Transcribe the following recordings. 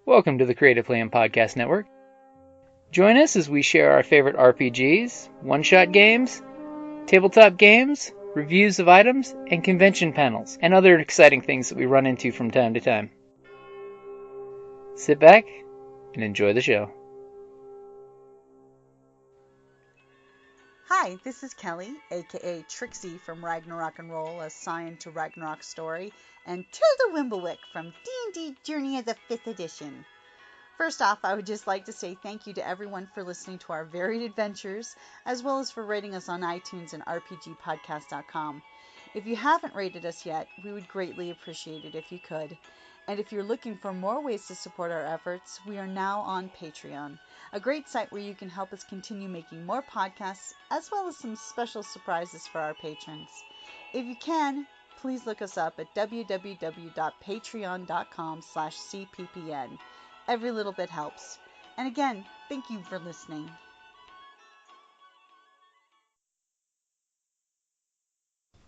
Welcome to the Creative Plan Podcast Network. Join us as we share our favorite RPGs, one-shot games, tabletop games, reviews of items, and convention panels, and other exciting things that we run into from time to time. Sit back and enjoy the show. Hi, this is Kelly, aka Trixie from Ragnarok and Roll, a Scion to Ragnarok story, and Tilda Wimblewick from D&D Journey of the 5th Edition. First off, I would just like to say thank you to everyone for listening to our varied adventures, as well as for rating us on iTunes and rpgpodcast.com. If you haven't rated us yet, we would greatly appreciate it if you could. And if you're looking for more ways to support our efforts, we are now on Patreon, a great site where you can help us continue making more podcasts, as well as some special surprises for our patrons. If you can, please look us up at www.patreon.com/cppn. Every little bit helps. And again, thank you for listening.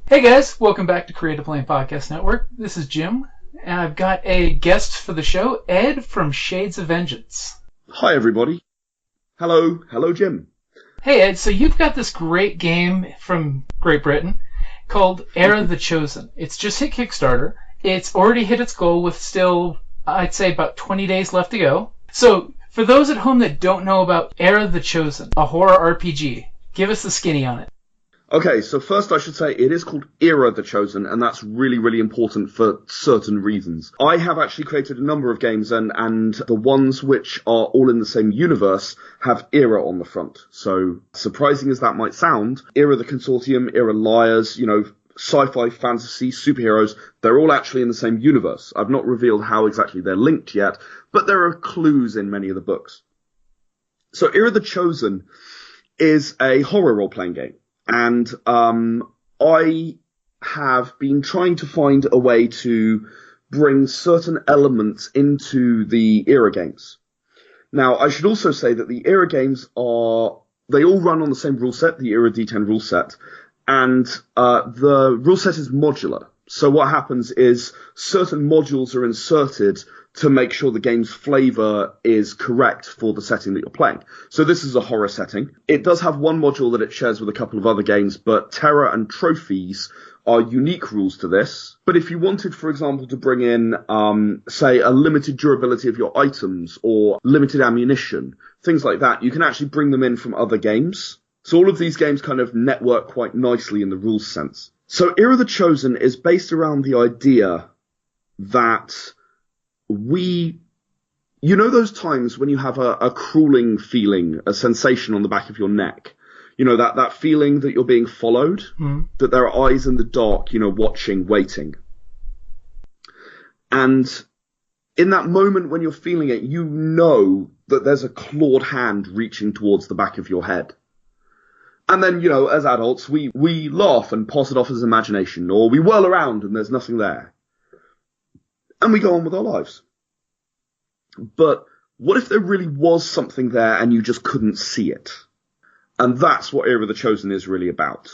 Hey guys, welcome back to Creative Plan Podcast Network. This is Jim, and I've got a guest for the show, Ed from Shades of Vengeance. Hi everybody. Hello Jim. Hey Ed, so you've got this great game from Great Britain called Era the Chosen. It's just hit Kickstarter. It's already hit its goal with still, I'd say, about 20 days left to go. So, for those at home that don't know about Era the Chosen, a horror RPG, give us the skinny on it. Okay, so first I should say it is called Era the Chosen, and that's really, really important for certain reasons. I have actually created a number of games, and the ones which are all in the same universe have Era on the front. So, surprising as that might sound, Era the Consortium, Era Liars, sci-fi, fantasy, superheroes, they're all actually in the same universe. I've not revealed how exactly they're linked yet, but there are clues in many of the books. So, Era the Chosen is a horror role-playing game. And I have been trying to find a way to bring certain elements into the Era games. Now, I should also say that the Era games they all run on the same rule set, the Era D10 rule set, and the rule set is modular. So what happens is certain modules are inserted to make sure the game's flavor is correct for the setting that you're playing. So this is a horror setting. It does have one module that it shares with a couple of other games, but terror and trophies are unique rules to this. But if you wanted, for example, to bring in, say, a limited durability of your items or limited ammunition, things like that, you can actually bring them in from other games. So all of these games kind of network quite nicely in the rules sense. So Era the Chosen is based around the idea that those times when you have a crawling feeling, a sensation on the back of your neck, that feeling that you're being followed, that there are eyes in the dark, watching, waiting. And in that moment when you're feeling it, you know that there's a clawed hand reaching towards the back of your head. And then, as adults, we laugh and pass it off as imagination, or we whirl around and there's nothing there. And we go on with our lives. But what if there really was something there and you just couldn't see it? And that's what Era the Chosen is really about.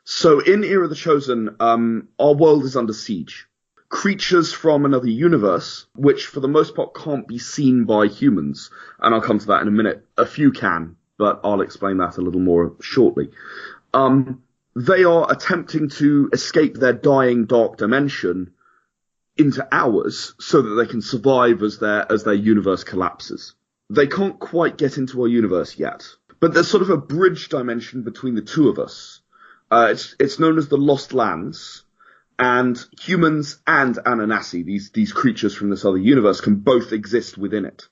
So in Era the Chosen, our world is under siege. Creatures from another universe, which for the most part can't be seen by humans, and I'll come to that in a minute. A few can, but I'll explain that a little more shortly. They are attempting to escape their dying dark dimension into ours so that they can survive as their universe collapses. They can't quite get into our universe yet, but there's sort of a bridge dimension between the two of us. It's known as the Lost Lands, and humans and Anonassi, these creatures from this other universe, can both exist within it.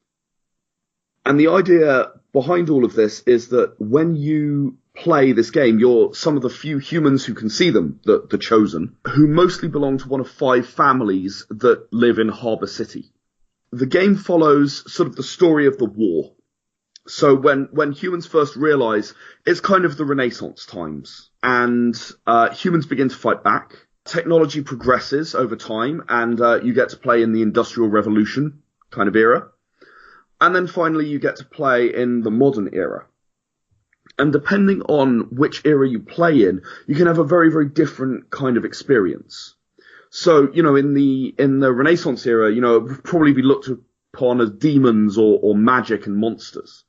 And the idea behind all of this is that when you play this game, you're some of the few humans who can see them, the Chosen, who mostly belong to one of 5 families that live in Harbour City. The game follows sort of the story of the war. So when humans first realize it's kind of the Renaissance times, and humans begin to fight back, technology progresses over time, and you get to play in the Industrial Revolution kind of era. And then finally you get to play in the modern era. And depending on which era you play in, you can have a very, very different kind of experience. So, in the Renaissance era, it'd probably be looked upon as demons or magic and monsters.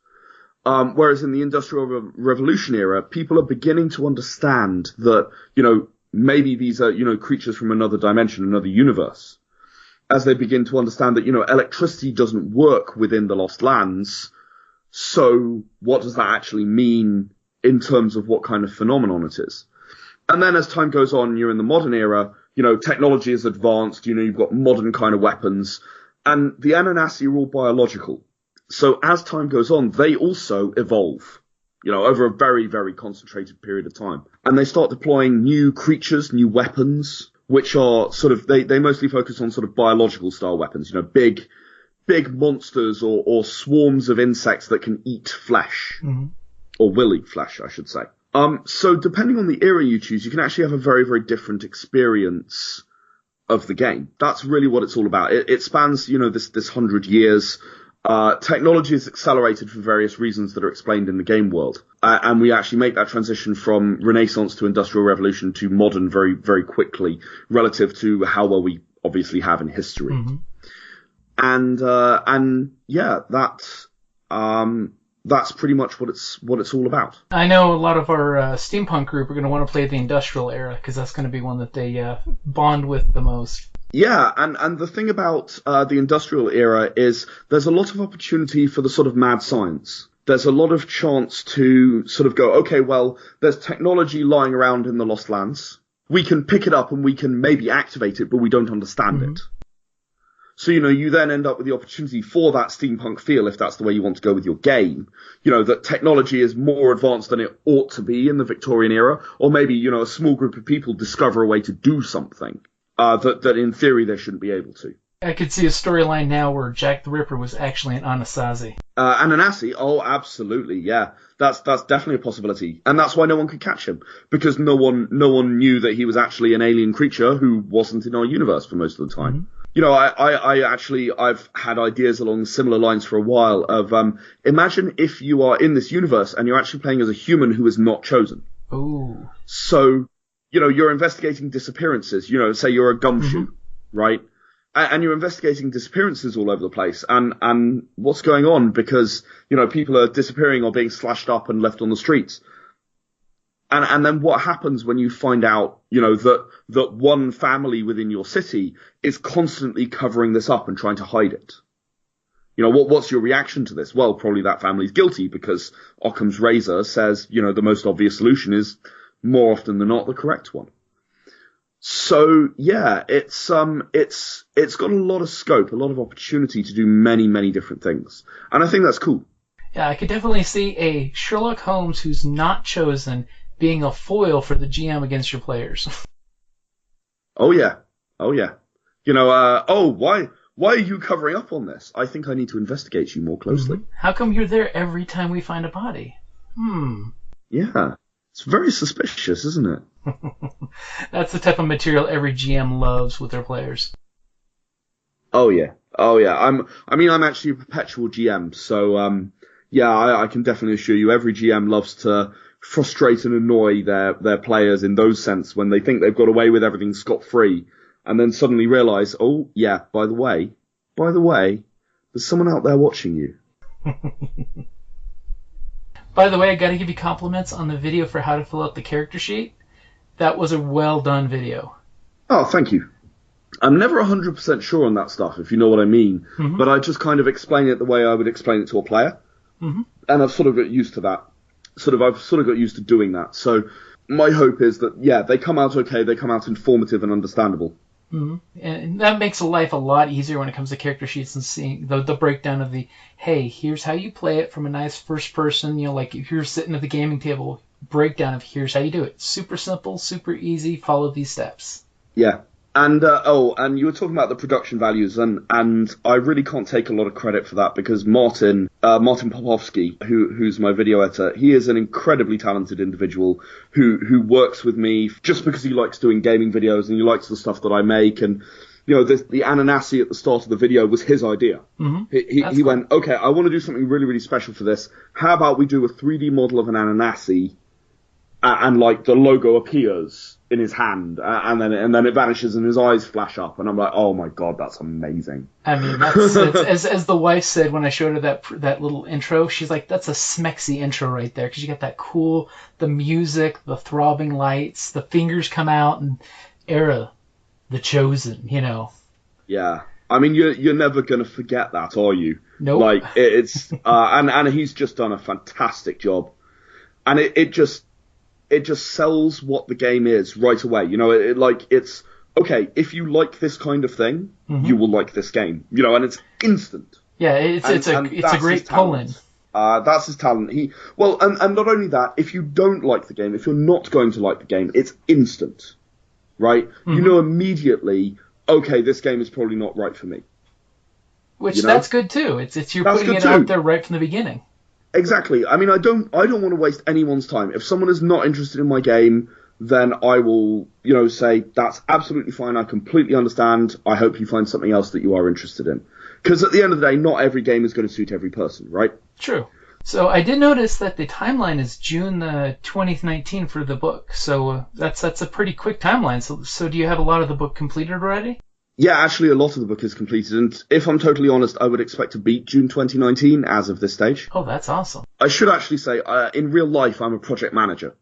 Whereas in the Industrial Revolution era, people are beginning to understand that, maybe these are, creatures from another dimension, another universe. As they begin to understand that, electricity doesn't work within the Lost Lands. So what does that actually mean in terms of what kind of phenomenon it is? And then as time goes on, you're in the modern era, technology is advanced, you've got modern kind of weapons, and the Anonassi are all biological. So as time goes on, they also evolve, over a very, very concentrated period of time. And they start deploying new creatures, new weapons, which are sort of, they mostly focus on sort of biological style weapons, big monsters or swarms of insects that can eat flesh, or will eat flesh, I should say. So depending on the era you choose, you can actually have a very, very different experience of the game. That's really what it's all about. It spans, this 100 years. Technology is accelerated for various reasons that are explained in the game world. And we actually make that transition from Renaissance to Industrial Revolution to modern very, very quickly relative to how well we obviously have in history. And yeah, that's pretty much what it's all about. I know a lot of our steampunk group are going to want to play the industrial era because that's going to be one that they bond with the most. Yeah, and the thing about the industrial era is there's a lot of opportunity for the sort of mad science. There's a lot of chance to sort of go, okay, well, there's technology lying around in the Lost Lands. We can pick it up and we can maybe activate it, but we don't understand it. So, you then end up with the opportunity for that steampunk feel, if that's the way you want to go with your game. That technology is more advanced than it ought to be in the Victorian era, or maybe, a small group of people discover a way to do something that in theory they shouldn't be able to. I could see a storyline now where Jack the Ripper was actually an Anonassi. Anonassi? Oh, absolutely, yeah. That's definitely a possibility. And that's why no one could catch him. Because no one knew that he was actually an alien creature who wasn't in our universe for most of the time. I've had ideas along similar lines for a while of, imagine if you are in this universe and you're actually playing as a human who is not chosen. Ooh. So, you're investigating disappearances, say you're a gumshoe, right? And you're investigating disappearances all over the place and what's going on because, people are disappearing or being slashed up and left on the streets. And then what happens when you find out, that one family within your city is constantly covering this up and trying to hide it? What's your reaction to this? Well, probably that family's guilty because Occam's razor says, the most obvious solution is more often than not the correct one. So yeah, it's got a lot of scope, a lot of opportunity to do many, many different things. And I think that's cool. Yeah, I could definitely see a Sherlock Holmes who's not chosen being a foil for the GM against your players. Oh yeah. Why are you covering up on this? I think I need to investigate you more closely. How come you're there every time we find a body? Yeah. It's very suspicious, isn't it? That's the type of material every GM loves with their players. Oh yeah. I'm actually a perpetual GM, so I can definitely assure you every GM loves to frustrate and annoy their players in those sense when they think they've got away with everything scot-free and then suddenly realise, oh yeah, by the way, there's someone out there watching you. By the way, I gotta give you compliments on the video for how to fill out the character sheet. That was a well done video. Oh, thank you. I'm never 100% sure on that stuff, if you know what I mean. But I just kind of explain it the way I would explain it to a player. And I've sort of got used to that. I've sort of got used to doing that. So my hope is that, yeah, they come out okay, they come out informative and understandable. And that makes life a lot easier when it comes to character sheets and seeing the breakdown of the, hey, here's how you play it from a nice first person, like if you're sitting at the gaming table, breakdown of here's how you do it. Super simple, super easy, follow these steps. Yeah. And and you were talking about the production values, and I really can't take a lot of credit for that because Martin Popovsky, who's my video editor, he is an incredibly talented individual who works with me just because he likes doing gaming videos and he likes the stuff that I make. And the Anonassi at the start of the video was his idea. He went, okay, I want to do something really, really special for this. How about we do a 3D model of an Anonassi, and like the logo appears in his hand, and then it vanishes and his eyes flash up, and I'm like, oh my god, that's amazing. I mean, that's as the wife said when I showed her that little intro. She's like, that's a smexy intro right there, because you get that cool, the music, the throbbing lights, the fingers come out, and Era, the Chosen, Yeah, I mean, you're never gonna forget that, are you? Nope. Like it's and he's just done a fantastic job, and it just sells what the game is right away. It's okay, if you like this kind of thing, you will like this game. And it's instant. Yeah, it's a great pull-in. That's his talent. And not only that, if you don't like the game, if you're not going to like the game, it's instant, right? You know immediately, okay, this game is probably not right for me. Which that's good too. It's you're putting it out there right from the beginning. Exactly. I mean, I don't want to waste anyone's time. If someone is not interested in my game, then I will, say that's absolutely fine. I completely understand. I hope you find something else that you are interested in. Because at the end of the day, not every game is going to suit every person, right? True. So I did notice that the timeline is June 2019 for the book. So that's a pretty quick timeline. So do you have a lot of the book completed already? Yeah, actually, a lot of the book is completed, and if I'm totally honest, I would expect to beat June 2019 as of this stage. Oh, that's awesome. I should actually say, in real life, I'm a project manager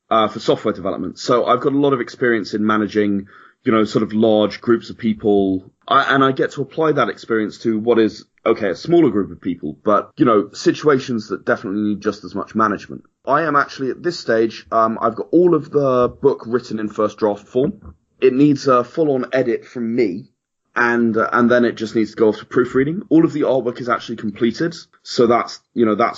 for software development, so I've got a lot of experience in managing, sort of large groups of people, and I get to apply that experience to what is, okay, a smaller group of people, but, situations that definitely need just as much management. I am actually, at this stage, I've got all of the book written in first draft form. It needs a full-on edit from me, and then it just needs to go off to proofreading. All of the artwork is actually completed, so that's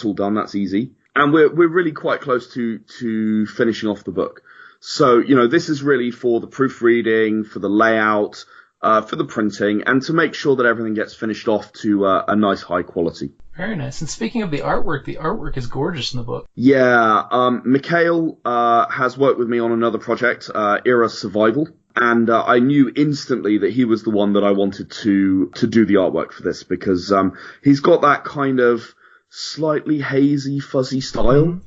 all done. That's easy, and we're really quite close to finishing off the book. So this is really for the proofreading, for the layout, for the printing, and to make sure that everything gets finished off to a nice high quality. Very nice. And speaking of the artwork is gorgeous in the book. Yeah, Mikhail has worked with me on another project, Era Survival. And I knew instantly that he was the one that I wanted to do the artwork for this, because he's got that kind of slightly hazy, fuzzy style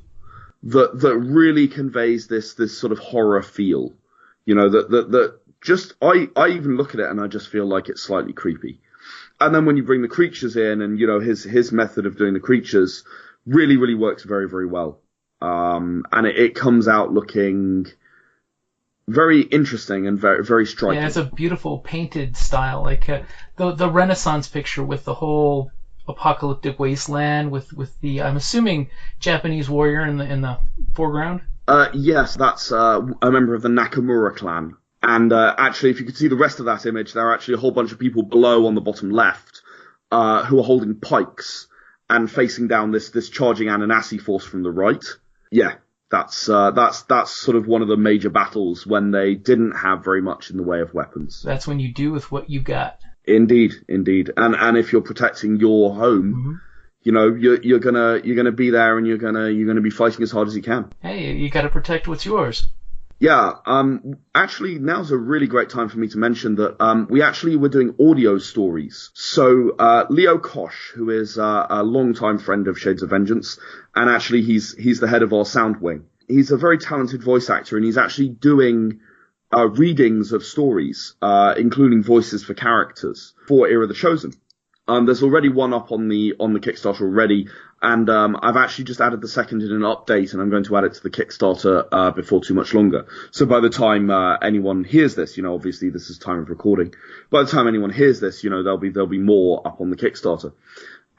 that really conveys this sort of horror feel. That just I even look at it and I just feel like it's slightly creepy. And then when you bring the creatures in, and his method of doing the creatures really, really works very, very well. And it comes out looking very interesting and very, very striking. Yeah, it's a beautiful painted style, like the Renaissance picture with the whole apocalyptic wasteland with the, I'm assuming, Japanese warrior in the foreground. Yes, that's a member of the Nakamura clan. And actually, if you could see the rest of that image, there are actually a whole bunch of people below on the bottom left who are holding pikes and facing down this charging Anonassi force from the right. Yeah. That's sort of one of the major battles when they didn't have very much in the way of weapons. That's when you do with what you got. Indeed. And if you're protecting your home, you're gonna be there, and you're gonna be fighting as hard as you can. Hey, you got to protect what's yours. Yeah. Actually, now's a really great time for me to mention that we actually were doing audio stories. So Leo Kosh, who is a longtime friend of Shades of Vengeance, and actually he's the head of our sound wing. He's a very talented voice actor, and he's actually doing readings of stories, including voices for characters for Era the Chosen. There's already one up on the Kickstarter already, and I've actually just added the second in an update, and I'm going to add it to the Kickstarter before too much longer. So by the time anyone hears this, obviously this is time of recording. By the time anyone hears this, there'll be more up on the Kickstarter.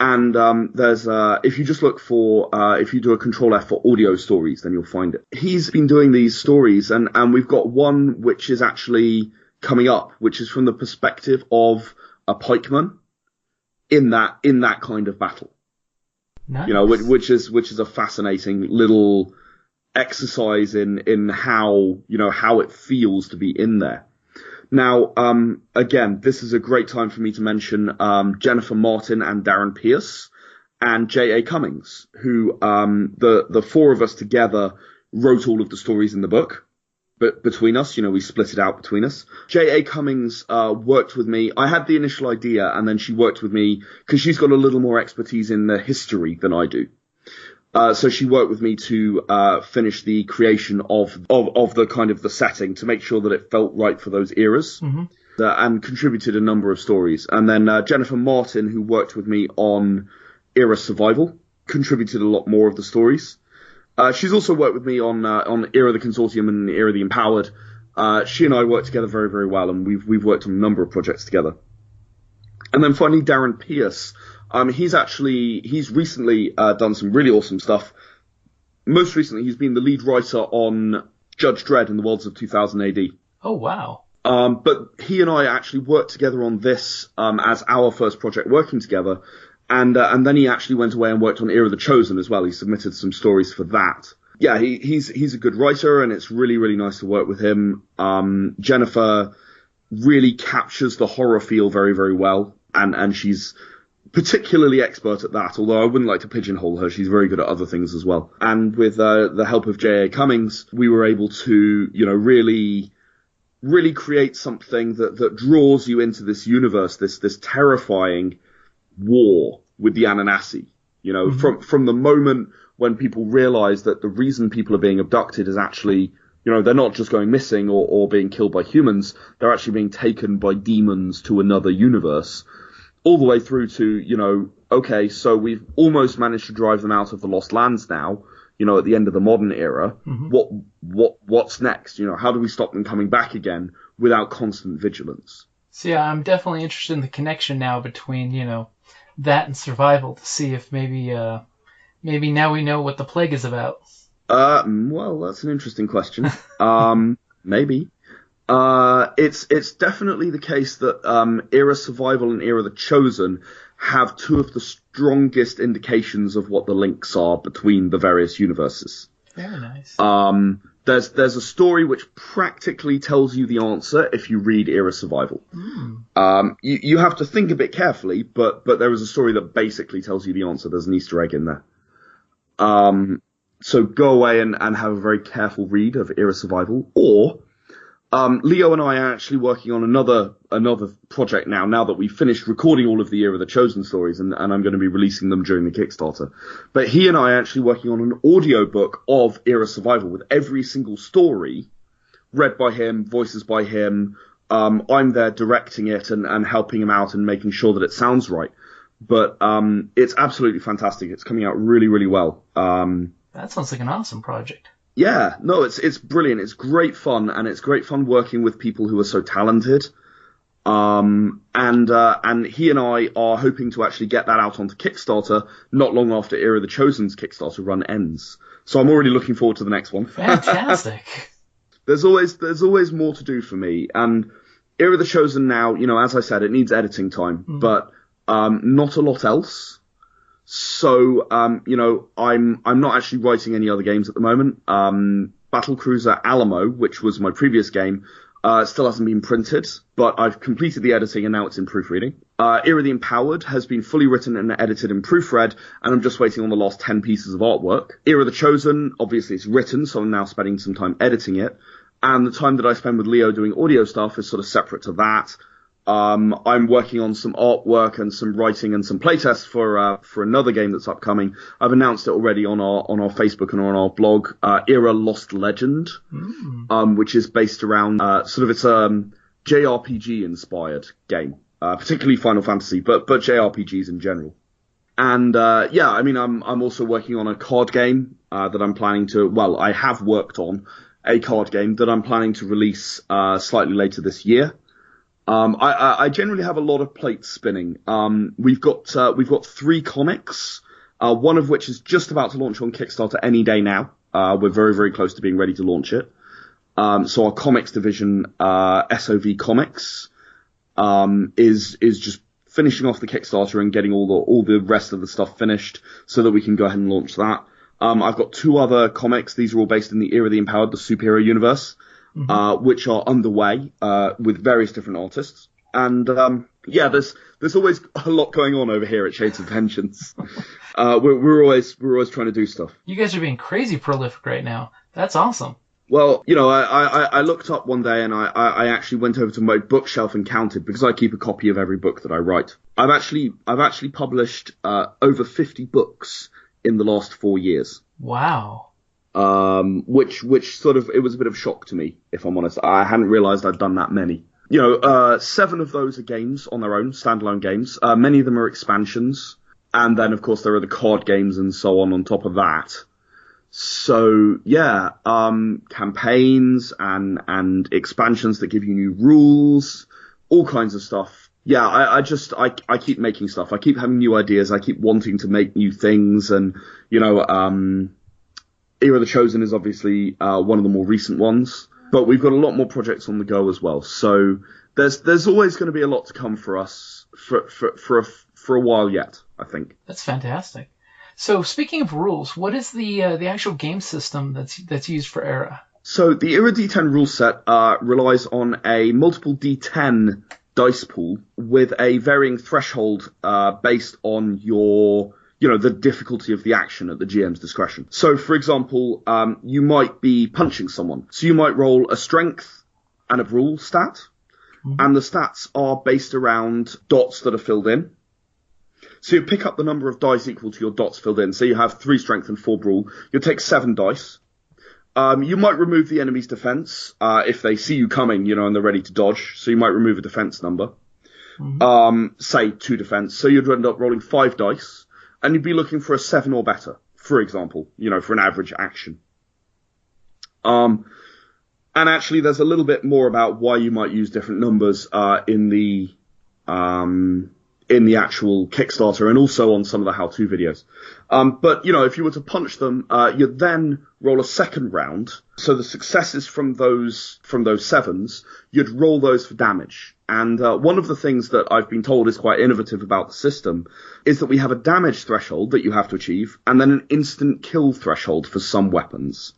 And there's if you just look for if you do a Control F for audio stories, then you'll find it. He's been doing these stories, and we've got one which is actually coming up, which is from the perspective of a pikeman in that kind of battle. Nice. Which is a fascinating little exercise in how it feels to be in there. Now, again, this is a great time for me to mention Jennifer Martin and Darren Pierce and J.A. Cummings, who the four of us together wrote all of the stories in the book. But between us, we split it out between us. J.A. Cummings worked with me. I had the initial idea, and then she worked with me because she's got a little more expertise in the history than I do. So she worked with me to finish the creation of the kind of the setting to make sure that it felt right for those eras, and contributed a number of stories. And then Jennifer Martin, who worked with me on Era Survival, contributed a lot more of the stories. She's also worked with me on Era the Consortium and Era the Empowered. She and I work together very, very well, and we've worked on a number of projects together. And then finally, Darren Pierce. He's recently done some really awesome stuff. Most recently, he's been the lead writer on Judge Dredd in the Worlds of 2000 AD. Oh, wow. But he and I actually worked together on this as our first project working together. And then he actually went away and worked on Era the Chosen as well. He submitted some stories for that. Yeah, he's a good writer, and it's really, really nice to work with him. Jennifer really captures the horror feel very, very well, and she's particularly expert at that, although I wouldn't like to pigeonhole her. She's very good at other things as well. And with the help of J.A. Cummings, we were able to, really create something that draws you into this universe, this terrifying war with the Anonassi. From the moment when people realize that the reason people are being abducted is actually, they're not just going missing or being killed by humans, they're actually being taken by demons to another universe. All the way through to, okay, so we've almost managed to drive them out of the Lost Lands now, at the end of the modern era. What's next? How do we stop them coming back again without constant vigilance? So yeah, I'm definitely interested in the connection now between, that and survival to see if maybe now we know what the plague is about. Well, that's an interesting question. Maybe. It's definitely the case that Era Survival and Era the Chosen have two of the strongest indications of what the links are between the various universes. Very nice. There's a story which practically tells you the answer if you read Era Survival. You have to think a bit carefully, but there is a story that basically tells you the answer. There's an Easter egg in there. So go away and have a very careful read of Era Survival, or Leo and I are actually working on another project now that we've finished recording all of the Era of the Chosen stories, and I'm going to be releasing them during the Kickstarter. But he and I are actually working on an audiobook of Era Survival with every single story read by him, voices by him. I'm there directing it and helping him out and making sure that it sounds right. But it's absolutely fantastic. It's coming out really, really well. That sounds like an awesome project. Yeah, no, it's brilliant. It's great fun, and it's great fun working with people who are so talented. And he and I are hoping to actually get that out onto Kickstarter not long after Era the Chosen's Kickstarter run ends. So I'm already looking forward to the next one. Fantastic. There's always more to do for me, and Era the Chosen now, as I said, it needs editing time, but not a lot else. So, I'm not actually writing any other games at the moment. Battlecruiser Alamo, which was my previous game, still hasn't been printed, but I've completed the editing and now it's in proofreading. Era the Empowered has been fully written and edited and proofread, and I'm just waiting on the last 10 pieces of artwork. Era the Chosen, obviously it's written, so I'm now spending some time editing it. And the time that I spend with Leo doing audio stuff is sort of separate to that. I'm working on some artwork and some writing and some playtests for another game that's upcoming. I've announced it already on our Facebook and on our blog, Era Lost Legend, which is based around, it's a JRPG inspired game, particularly Final Fantasy, but JRPGs in general. And, I'm also working on a card game, that I'm planning to, I have worked on a card game that I'm planning to release, slightly later this year. I generally have a lot of plates spinning. We've got 3 comics, one of which is just about to launch on Kickstarter any day now. We're very, very close to being ready to launch it. So our comics division, SOV Comics, is just finishing off the Kickstarter and getting all the rest of the stuff finished so that we can go ahead and launch that. I've got 2 other comics. These are all based in the Era of the Empowered, the superhero universe. Which are underway, with various different artists. And, there's always a lot going on over here at Shades of Vengeance. We're always trying to do stuff. You guys are being crazy prolific right now. That's awesome. Well, I looked up one day and I actually went over to my bookshelf and counted, because I keep a copy of every book that I write. I've actually published, over 50 books in the last 4 years. Wow. Which sort of, it was a bit of a shock to me, if I'm honest. I hadn't realized I'd done that many. 7 of those are games on their own, standalone games. Many of them are expansions. And then, of course, there are the card games and so on top of that. So, yeah, campaigns and expansions that give you new rules, all kinds of stuff. Yeah, I keep making stuff. I keep having new ideas. I keep wanting to make new things. And, Era of the Chosen is obviously one of the more recent ones. But we've got a lot more projects on the go as well. So there's always going to be a lot to come for us for a while yet, I think. That's fantastic. So speaking of rules, what is the actual game system that's used for Era? So the Era D10 rule set relies on a multiple D10 dice pool with a varying threshold based on your, the difficulty of the action at the GM's discretion. So, for example, you might be punching someone. So you might roll a strength and a brawl stat, and the stats are based around dots that are filled in. So you pick up the number of dice equal to your dots filled in. So you have 3 strength and 4 brawl. You'll take 7 dice. You might remove the enemy's defense if they see you coming, and they're ready to dodge. So you might remove a defense number. Say 2 defense. So you'd end up rolling 5 dice, and you'd be looking for a 7 or better, for example, for an average action. And actually, there's a little bit more about why you might use different numbers in the actual Kickstarter and also on some of the how-to videos. But, if you were to punch them, you'd then roll a second round. So the successes from those 7s, you'd roll those for damage. And one of the things that I've been told is quite innovative about the system is that we have a damage threshold that you have to achieve and then an instant kill threshold for some weapons.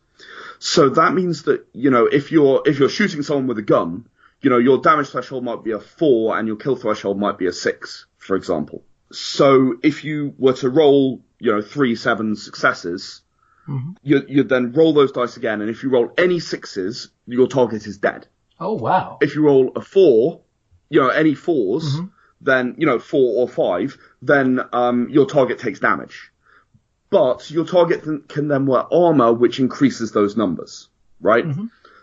So that means that, if you're shooting someone with a gun, your damage threshold might be a 4 and your kill threshold might be a 6, for example. So if you were to roll, 3 7 successes, you'd then roll those dice again. And if you roll any 6s, your target is dead. Oh, wow. If you roll a 4, any 4s, then, 4 or 5, then your target takes damage. But your target can then wear armor, which increases those numbers, right?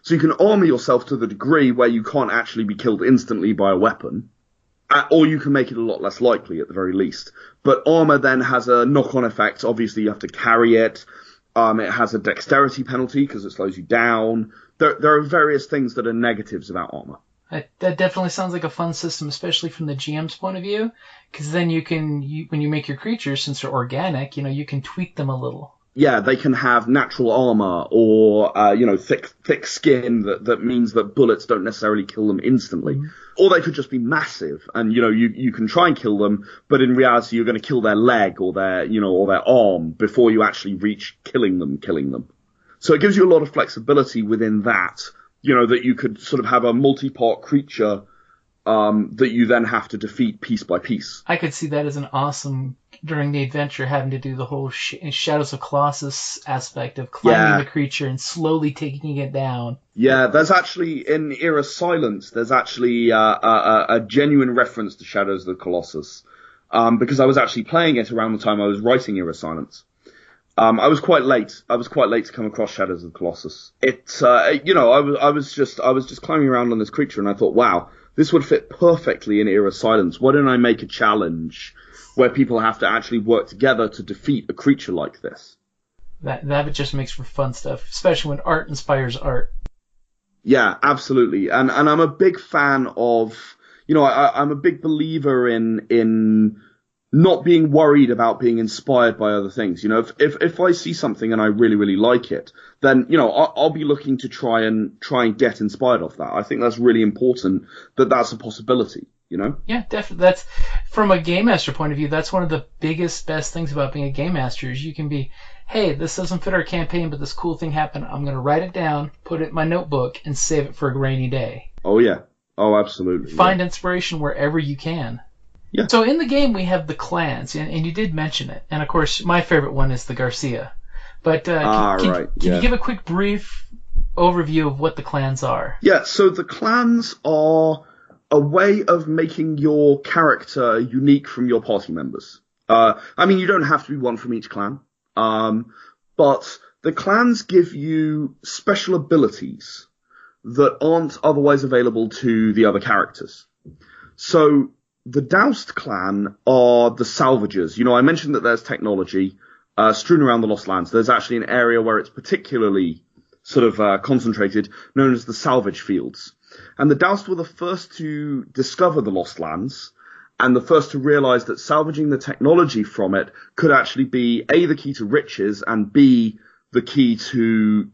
So you can armor yourself to the degree where you can't actually be killed instantly by a weapon, or you can make it a lot less likely at the very least. But armor then has a knock-on effect. Obviously, you have to carry it. It has a dexterity penalty because it slows you down. There are various things that are negatives about armor. That definitely sounds like a fun system, especially from the GM's point of view, because then when you make your creatures, since they're organic, you can tweak them a little. Yeah, they can have natural armor or, thick skin that means that bullets don't necessarily kill them instantly. Or they could just be massive and, you can try and kill them, but in reality you're going to kill their leg or their arm before you actually reach killing them. So it gives you a lot of flexibility within that, that you could sort of have a multi-part creature that you then have to defeat piece by piece. I could see that as an awesome, during the adventure, having to do the whole Shadows of Colossus aspect of climbing the creature and slowly taking it down. Yeah, there's actually, in Era Silence, there's actually a genuine reference to Shadows of the Colossus. Because I was actually playing it around the time I was writing Era Silence. I was quite late to come across Shadows of the Colossus. I was just climbing around on this creature and I thought, wow, this would fit perfectly in Era Silence. Why don't I make a challenge where people have to actually work together to defeat a creature like this? That just makes for fun stuff, especially when art inspires art. Yeah, absolutely. And I'm a big fan of, I'm a big believer in not being worried about being inspired by other things. If I see something and I really, really like it, then, I'll be looking to try and get inspired off that. I think that's really important that's a possibility, Yeah, definitely. That's, from a game master point of view, that's one of the best things about being a game master is you can be, hey, this doesn't fit our campaign, but this cool thing happened. I'm going to write it down, put it in my notebook, and save it for a rainy day. Oh, yeah. Oh, absolutely. Find inspiration wherever you can. Yeah. So in the game we have the clans, and you did mention it. And of course, my favorite one is the Garcia. But can you give a quick brief overview of what the clans are? Yeah, so the clans are a way of making your character unique from your party members. You don't have to be one from each clan. But the clans give you special abilities that aren't otherwise available to the other characters. So the Doused clan are the salvagers. I mentioned that there's technology strewn around the Lost Lands. There's actually an area where it's particularly sort of concentrated, known as the salvage fields. And the Doused were the first to discover the Lost Lands, and the first to realize that salvaging the technology from it could actually be A, the key to riches, and B, the key to,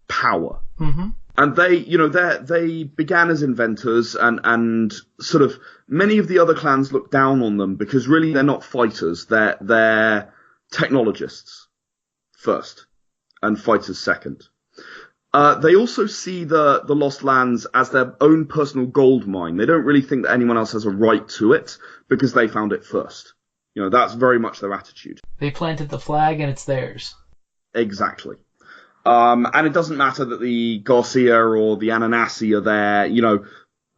power. Mm-hmm. And they began as inventors, and sort of many of the other clans look down on them because really they're not fighters. They're technologists first, and fighters second. They also see the Lost Lands as their own personal gold mine. They don't really think that anyone else has a right to it because they found it first. That's very much their attitude. They planted the flag and it's theirs. Exactly. And it doesn't matter that the Garcia or the Anonassi are there,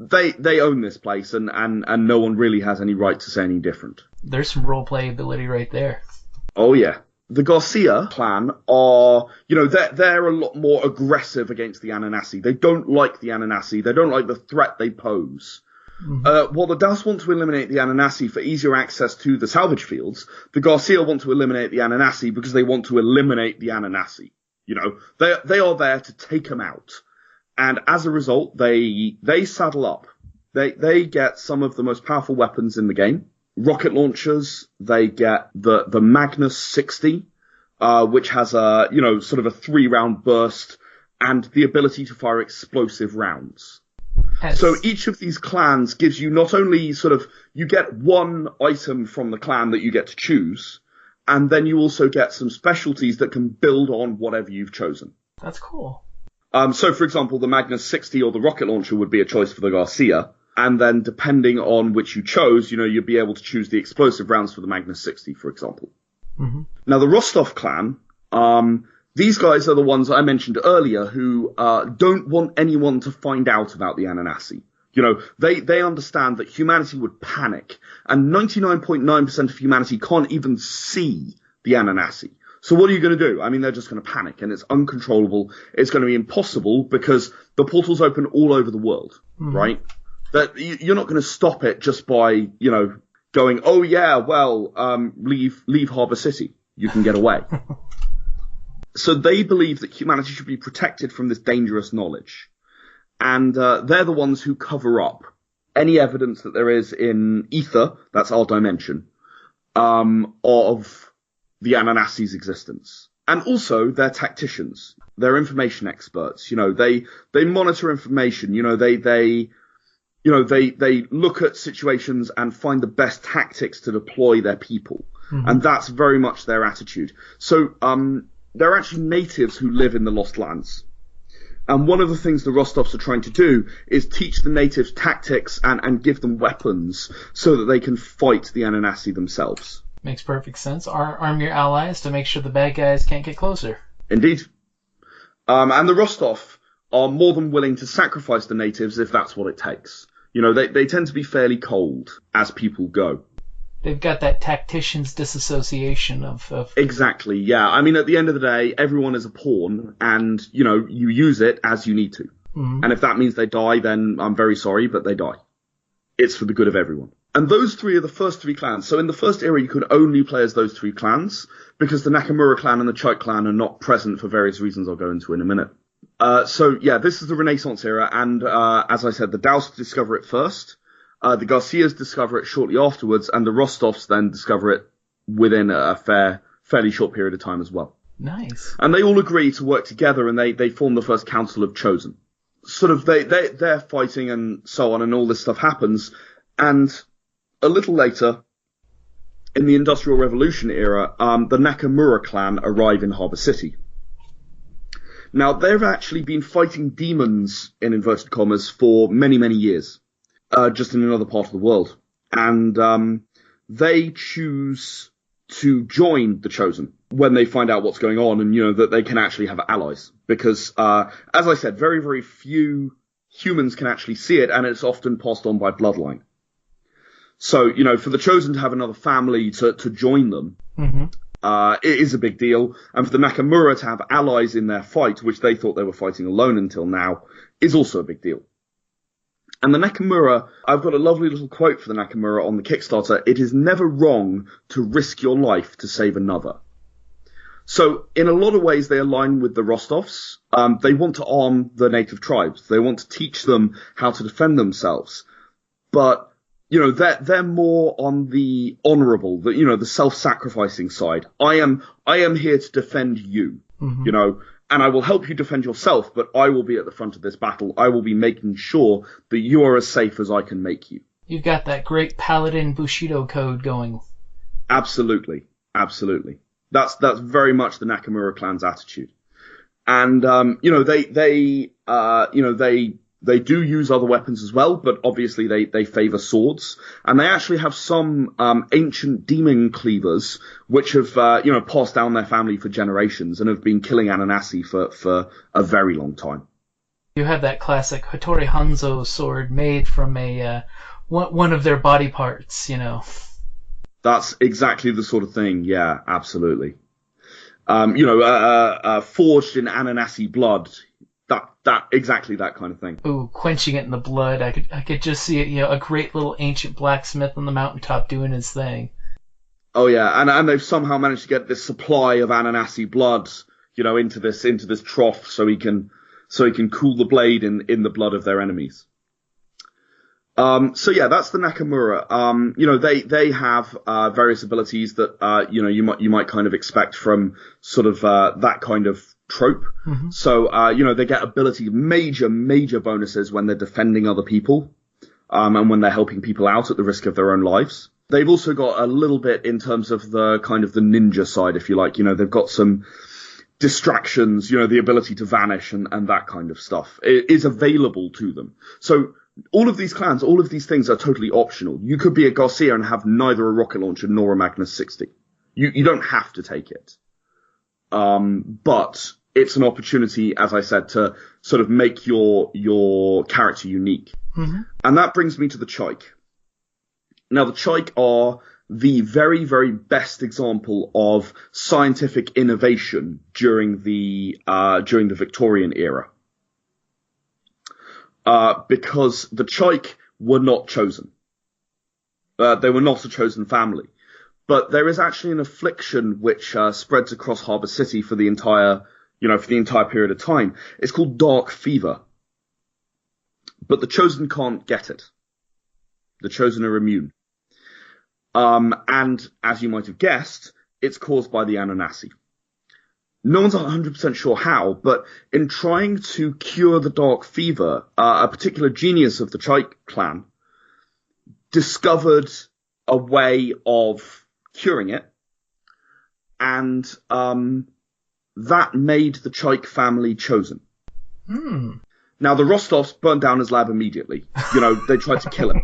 they own this place and no one really has any right to say any different. There's some roleplay ability right there. Oh yeah. The Garcia clan are, they're a lot more aggressive against the Anonassi. They don't like the Anonassi. They don't like the threat they pose. Mm-hmm. While the Doused want to eliminate the Anonassi for easier access to the salvage fields, the Garcia want to eliminate the Anonassi because they want to eliminate the Anonassi. They are there to take them out. And as a result, they saddle up. They get some of the most powerful weapons in the game. Rocket launchers, they get the Magnus 60, which has a, sort of a 3-round burst and the ability to fire explosive rounds. Yes. So each of these clans gives you not only you get one item from the clan that you get to choose, and then you also get some specialties that can build on whatever you've chosen. That's cool. So for example, the Magnus 60 or the rocket launcher would be a choice for the Garcia. And then depending on which you chose, you'd be able to choose the explosive rounds for the Magnus 60, for example. Mm-hmm. Now the Rostov clan, these guys are the ones I mentioned earlier who don't want anyone to find out about the Anonassi. They understand that humanity would panic, and 99.9% of humanity can't even see the Anonassi. So what are you going to do? I mean, they're just going to panic, and it's uncontrollable. It's going to be impossible because the portals open all over the world, right? That you're not going to stop it just by, going, oh yeah, well, leave Harbor City. You can get away. So they believe that humanity should be protected from this dangerous knowledge. And they're the ones who cover up any evidence that there is in Ether, that's our dimension, of the Ananassi's existence. And also, they're tacticians. They're information experts. They monitor information. They look at situations and find the best tactics to deploy their people. Mm-hmm. And that's very much their attitude. So, they're actually natives who live in the Lost Lands. And one of the things the Rostovs are trying to do is teach the natives tactics and give them weapons so that they can fight the Anonassi themselves. Makes perfect sense. Arm your allies to make sure the bad guys can't get closer. Indeed. And the Rostov are more than willing to sacrifice the natives if that's what it takes. They tend to be fairly cold as people go. They've got that tactician's disassociation of... Exactly, yeah. I mean, at the end of the day, everyone is a pawn, and, you use it as you need to. Mm-hmm. And if that means they die, then I'm very sorry, but they die. It's for the good of everyone. And those three are the first three clans. So in the first era, you could only play as those three clans, because the Nakamura clan and the Chike clan are not present for various reasons I'll go into in a minute. So, yeah, this is the Renaissance era, and as I said, the Doused discover it first. The Garcias discover it shortly afterwards, and the Rostovs then discover it within a fairly short period of time as well. Nice. And they all agree to work together, and they form the first Council of Chosen. They're fighting and so on, and all this stuff happens. And a little later, in the Industrial Revolution era, the Nakamura clan arrive in Harbor City. Now, they've actually been fighting demons, in inverted commas, for many, many years. Just in another part of the world. And they choose to join the Chosen when they find out what's going on and, that they can actually have allies. Because, as I said, very, very few humans can actually see it, and it's often passed on by bloodline. So, for the Chosen to have another family to join them, mm-hmm. it is a big deal. And for the Nakamura to have allies in their fight, which they thought they were fighting alone until now, is also a big deal. And the Nakamura, I've got a lovely little quote for the Nakamura on the Kickstarter. It is never wrong to risk your life to save another. So in a lot of ways, they align with the Rostovs. They want to arm the native tribes. They want to teach them how to defend themselves. But, you know, they're more on the honorable, the self-sacrificing side. I am here to defend you, you know, and I will help you defend yourself, but I will be at the front of this battle. I will be making sure that you are as safe as I can make you. You've got that great Paladin Bushido code going. Absolutely. Absolutely. That's very much the Nakamura clan's attitude. And, they do use other weapons as well, but obviously they favor swords. And they actually have some, ancient demon cleavers, which have, passed down their family for generations and have been killing Anonassi for a very long time. You have that classic Hattori Hanzo sword made from one of their body parts, you know. That's exactly the sort of thing. Yeah, absolutely. Forged in Anonassi blood. That exactly that kind of thing. Ooh, quenching it in the blood. I could just see it. You know, a great little ancient blacksmith on the mountaintop doing his thing. Oh yeah, and they've somehow managed to get this supply of Anonassi blood, you know, into this trough, so he can cool the blade in the blood of their enemies. So yeah, that's the Nakamura. They have, various abilities that, you might kind of expect from sort of, that kind of trope. Mm-hmm. So, they get major bonuses when they're defending other people, and when they're helping people out at the risk of their own lives. They've also got a little bit in terms of the kind of the ninja side, if you like. You know, they've got some distractions, the ability to vanish and that kind of stuff. It is available to them. So, all of these clans, all of these things are totally optional. You could be a Garcia and have neither a rocket launcher nor a Magnus 60. You don't have to take it. But it's an opportunity, as I said, to sort of make your character unique. Mm-hmm. And that brings me to the Chaik. Now, the Chaik are the very, very best example of scientific innovation during the Victorian era. Because the Chaik were not chosen. They were not a chosen family. But there is actually an affliction which spreads across Harbour City for the entire period of time. It's called dark fever. But the chosen can't get it. The chosen are immune. And as you might have guessed, it's caused by the Anonassi. No one's 100% sure how, but in trying to cure the dark fever, a particular genius of the Chaik clan discovered a way of curing it, and that made the Chaik family chosen. Now, the Rostovs burned down his lab immediately. They tried to kill him.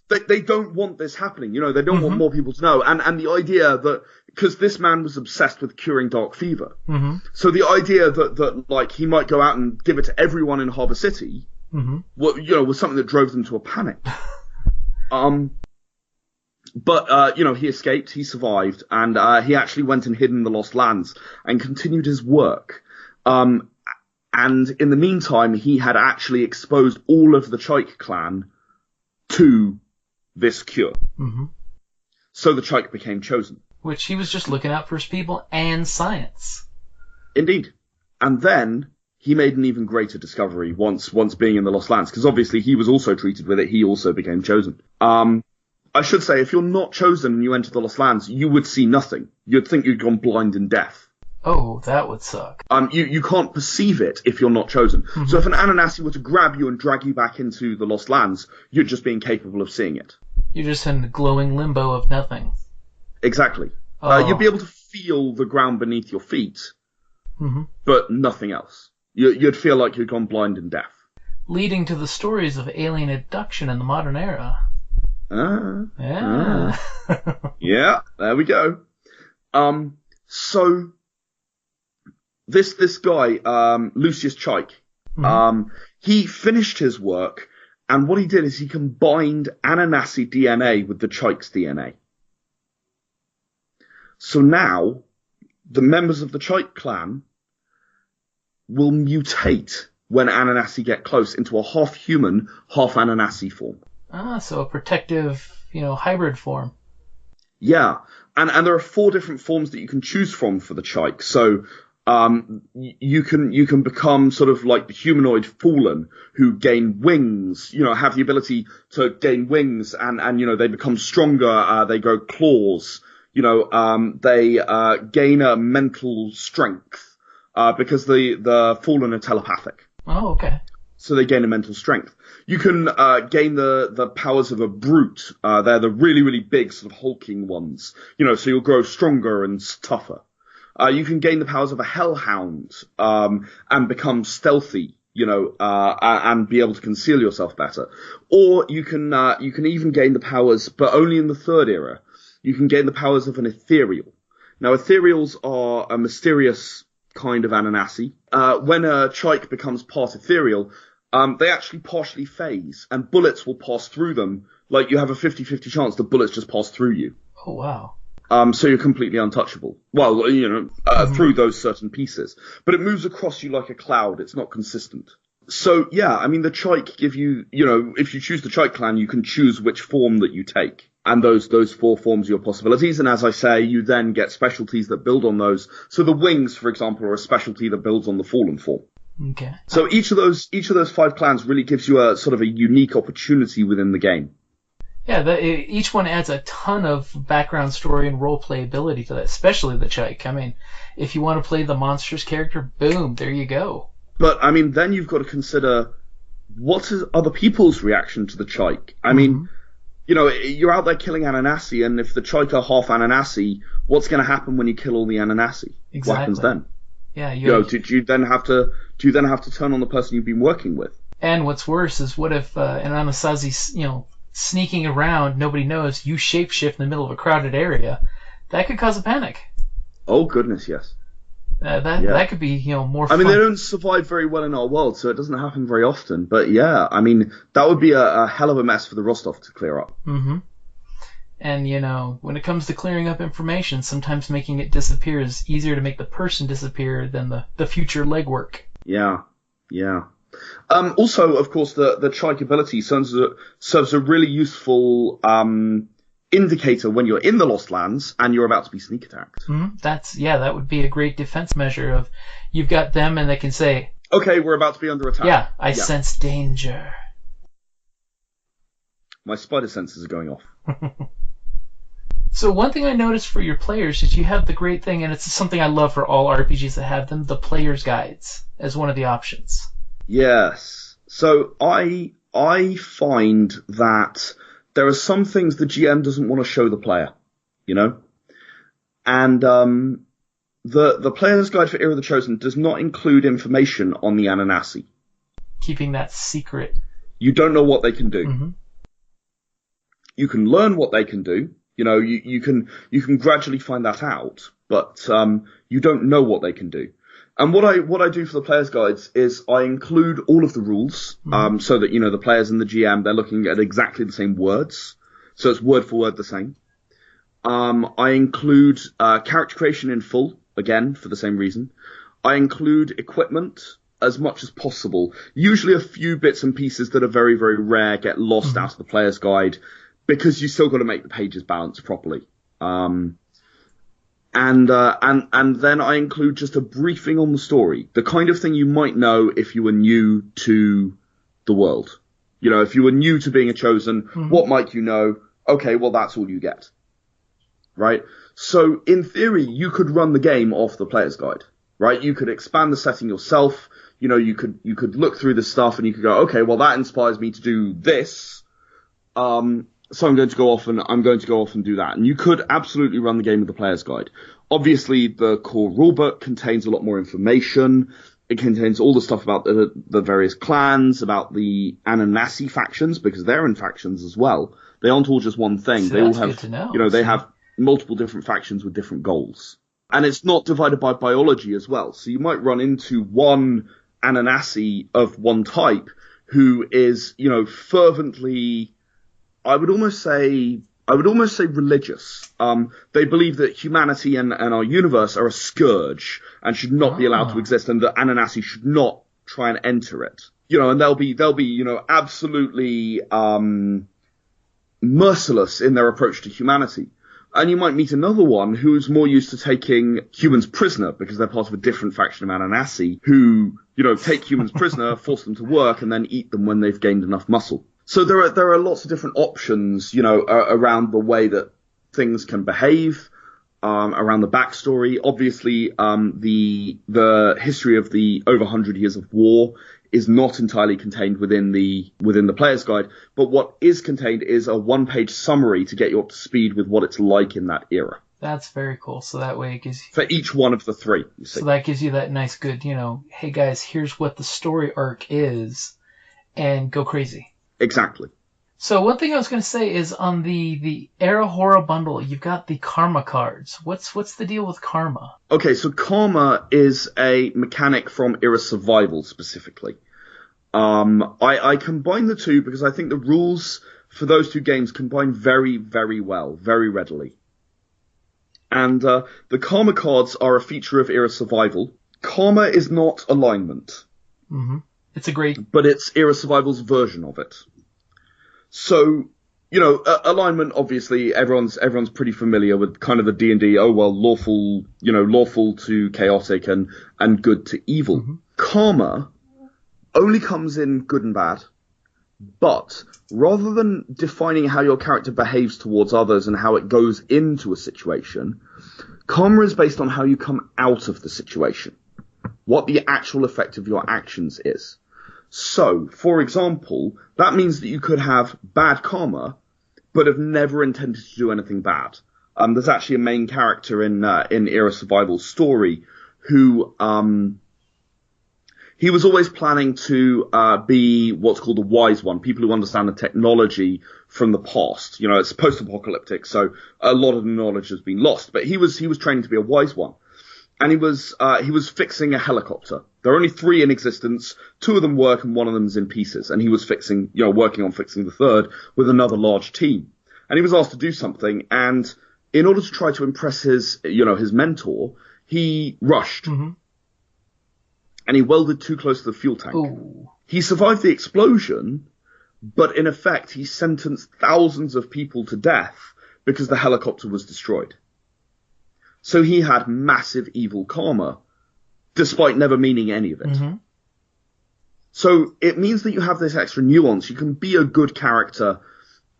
They don't want this happening. They don't want more people to know. And the idea that, because this man was obsessed with curing dark fever. Mm-hmm. So the idea that he might go out and give it to everyone in Harbour City, was something that drove them to a panic. But he escaped, he survived, and he actually went and hid in the Lost Lands and continued his work. And in the meantime, he had actually exposed all of the Chaik clan to this cure. Mm-hmm. So the Chaik became chosen. Which he was just looking out for his people and science. Indeed. And then he made an even greater discovery once being in the Lost Lands, because obviously he was also treated with it. He also became chosen. I should say, if you're not chosen and you enter the Lost Lands, you would see nothing. You'd think you'd gone blind and deaf. Oh, that would suck. You can't perceive it if you're not chosen. Mm-hmm. So if an Anonassi were to grab you and drag you back into the Lost Lands, you'd just be incapable of seeing it. You're just in the glowing limbo of nothing. Exactly. Oh. You'd be able to feel the ground beneath your feet, but nothing else. You'd feel like you'd gone blind and deaf. Leading to the stories of alien abduction in the modern era. Yeah, there we go. So this guy, Lucius Chaik, he finished his work, and what he did is he combined Anonassi DNA with the Chaik's DNA. So now, the members of the Chike clan will mutate when Anonassi get close into a half-human, half-Anonassi form. Ah, so a protective, hybrid form. Yeah, and there are 4 different forms that you can choose from for the Chike. So you can become sort of like the humanoid fallen who gain wings, have the ability to gain wings and they become stronger, they grow claws, they gain a mental strength, because the fallen are telepathic. Oh, okay. So they gain a mental strength. You can gain the powers of a brute. They're the really, really big sort of hulking ones, so you'll grow stronger and tougher. You can gain the powers of a hellhound, and become stealthy, and be able to conceal yourself better. Or you can even gain the powers, but only in the 3rd era. You can gain the powers of an ethereal. Now, ethereals are a mysterious kind of Anonassi. When a Chike becomes part ethereal, they actually partially phase, and bullets will pass through them. Like, you have a 50-50 chance that bullets just pass through you. Oh, wow. So you're completely untouchable. Well, through those certain pieces. But it moves across you like a cloud. It's not consistent. So, yeah, I mean, the Chike give you, if you choose the Chike clan, you can choose which form that you take. And those 4 forms are your possibilities. And as I say, you then get specialties that build on those. So the wings, for example, are a specialty that builds on the fallen form. Okay. So each of those 5 clans really gives you a sort of a unique opportunity within the game. Yeah, each one adds a ton of background story and role playability to that, especially the Chike. I mean, if you want to play the monsters character, boom, there you go. But, I mean, then you've got to consider what is other people's reaction to the Chike. I mean, you're out there killing Anonassi, and if the Chike are half Anonassi, what's going to happen when you kill all the Anonassi? Exactly. What happens then? Yeah, do you then have to turn on the person you've been working with? And what's worse is, what if Anonassa's, sneaking around, nobody knows, you shapeshift in the middle of a crowded area? That could cause a panic. Oh goodness, yes. That could be, more fun. I mean, they don't survive very well in our world, so it doesn't happen very often. But yeah, I mean, that would be a hell of a mess for the Rostov to clear up. Mm-hmm. And, when it comes to clearing up information, sometimes making it disappear is easier to make the person disappear than the future legwork. Yeah. Also, of course, the Chike ability serves a really useful indicator when you're in the Lost Lands and you're about to be sneak attacked. Mm-hmm. That would be a great defense measure of, you've got them and they can say, okay, we're about to be under attack. Yeah, I sense danger. My spider senses are going off. So one thing I noticed for your players is you have the great thing, and it's something I love for all RPGs that have them, the player's guides as one of the options. Yes. So I find that there are some things the GM doesn't want to show the player, and the player's guide for Era of the Chosen does not include information on the Anonassi. Keeping that secret. You don't know what they can do. Mm-hmm. You can learn what they can do. You can gradually find that out, but you don't know what they can do. And what I do for the players' guides is I include all of the rules, so that the players and the GM, they're looking at exactly the same words, so it's word for word the same. I include character creation in full, again for the same reason. I include equipment as much as possible. Usually a few bits and pieces that are very, very rare get lost out of the player's guide, because you still got to make the pages balance properly. And then I include just a briefing on the story, the kind of thing you might know if you were new to the world. If you were new to being a Chosen, what might you know? Okay, well, that's all you get. Right? So, in theory, you could run the game off the player's guide. Right? You could expand the setting yourself. You could look through the stuff and you could go, okay, well, that inspires me to do this. So I'm going to go off and do that. And you could absolutely run the game with the player's guide. Obviously, the core rulebook contains a lot more information. It contains all the stuff about the various clans, about the Anonassi factions, because they're in factions as well. They aren't all just one thing. So they all that's have, good to know. They have multiple different factions with different goals. And it's not divided by biology as well. So you might run into one Anonassi of one type who is, fervently, I would almost say, I would almost say religious. They believe that humanity and our universe are a scourge and should not be allowed to exist, and that Anonassi should not try and enter it. And they'll be absolutely merciless in their approach to humanity. And you might meet another one who's more used to taking humans prisoner because they're part of a different faction of Anonassi who, take humans prisoner, force them to work, and then eat them when they've gained enough muscle. So there are lots of different options, around the way that things can behave, around the backstory. Obviously, the history of the over 100 years of war is not entirely contained within the player's guide, but what is contained is a one-page summary to get you up to speed with what it's like in that era. That's very cool. So that way it gives you... For each one of the three, you see. So that gives you that nice, good, hey guys, here's what the story arc is, and go crazy. Exactly. So one thing I was going to say is on the Era Horror bundle, you've got the Karma cards. What's the deal with Karma? Okay, so Karma is a mechanic from Era Survival specifically. I combine the two because I think the rules for those two games combine very, very well, very readily. And the Karma cards are a feature of Era Survival. Karma is not alignment. Mm-hmm. It's a great... But it's Era Survival's version of it. So, alignment, obviously, everyone's pretty familiar with kind of the D&D, lawful to chaotic and good to evil. Mm-hmm. Karma only comes in good and bad, but rather than defining how your character behaves towards others and how it goes into a situation, karma is based on how you come out of the situation, what the actual effect of your actions is. So, for example, that means that you could have bad karma, but have never intended to do anything bad. There's actually a main character in Era Survival's story who, he was always planning to be what's called a wise one, people who understand the technology from the past. It's post-apocalyptic, so a lot of the knowledge has been lost. But he was training to be a wise one, and he was fixing a helicopter. There are only 3 in existence. 2 of them work, and 1 of them's in pieces. And he was working on fixing the third with another large team. And he was asked to do something, and in order to try to impress his mentor, he rushed. Mm-hmm. And he welded too close to the fuel tank. Ooh. He survived the explosion, but in effect, he sentenced thousands of people to death because the helicopter was destroyed. So he had massive evil karma, despite never meaning any of it. Mm-hmm. So it means that you have this extra nuance. You can be a good character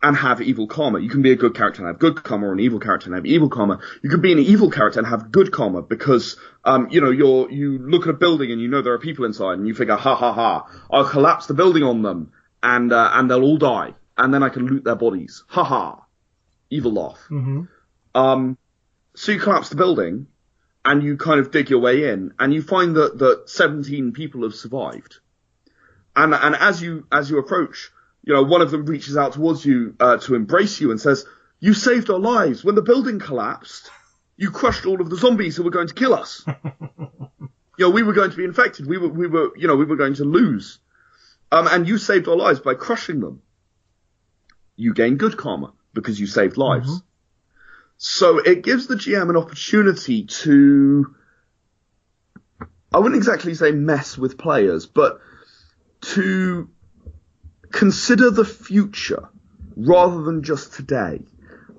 and have evil karma. You can be a good character and have good karma, or an evil character and have evil karma. You can be an evil character and have good karma because, you look at a building and there are people inside and you figure, ha ha ha, I'll collapse the building on them and they'll all die. And then I can loot their bodies. Ha ha. Evil laugh. Mm-hmm. So you collapse the building and you kind of dig your way in and you find that 17 people have survived. And as you approach, one of them reaches out towards you to embrace you and says, "You saved our lives. When the building collapsed, you crushed all of the zombies who were going to kill us. We were going to be infected. We were going to lose. And you saved our lives by crushing them. You gain good karma because you saved lives." Mm-hmm. So it gives the GM an opportunity to, I wouldn't exactly say mess with players, but to consider the future rather than just today.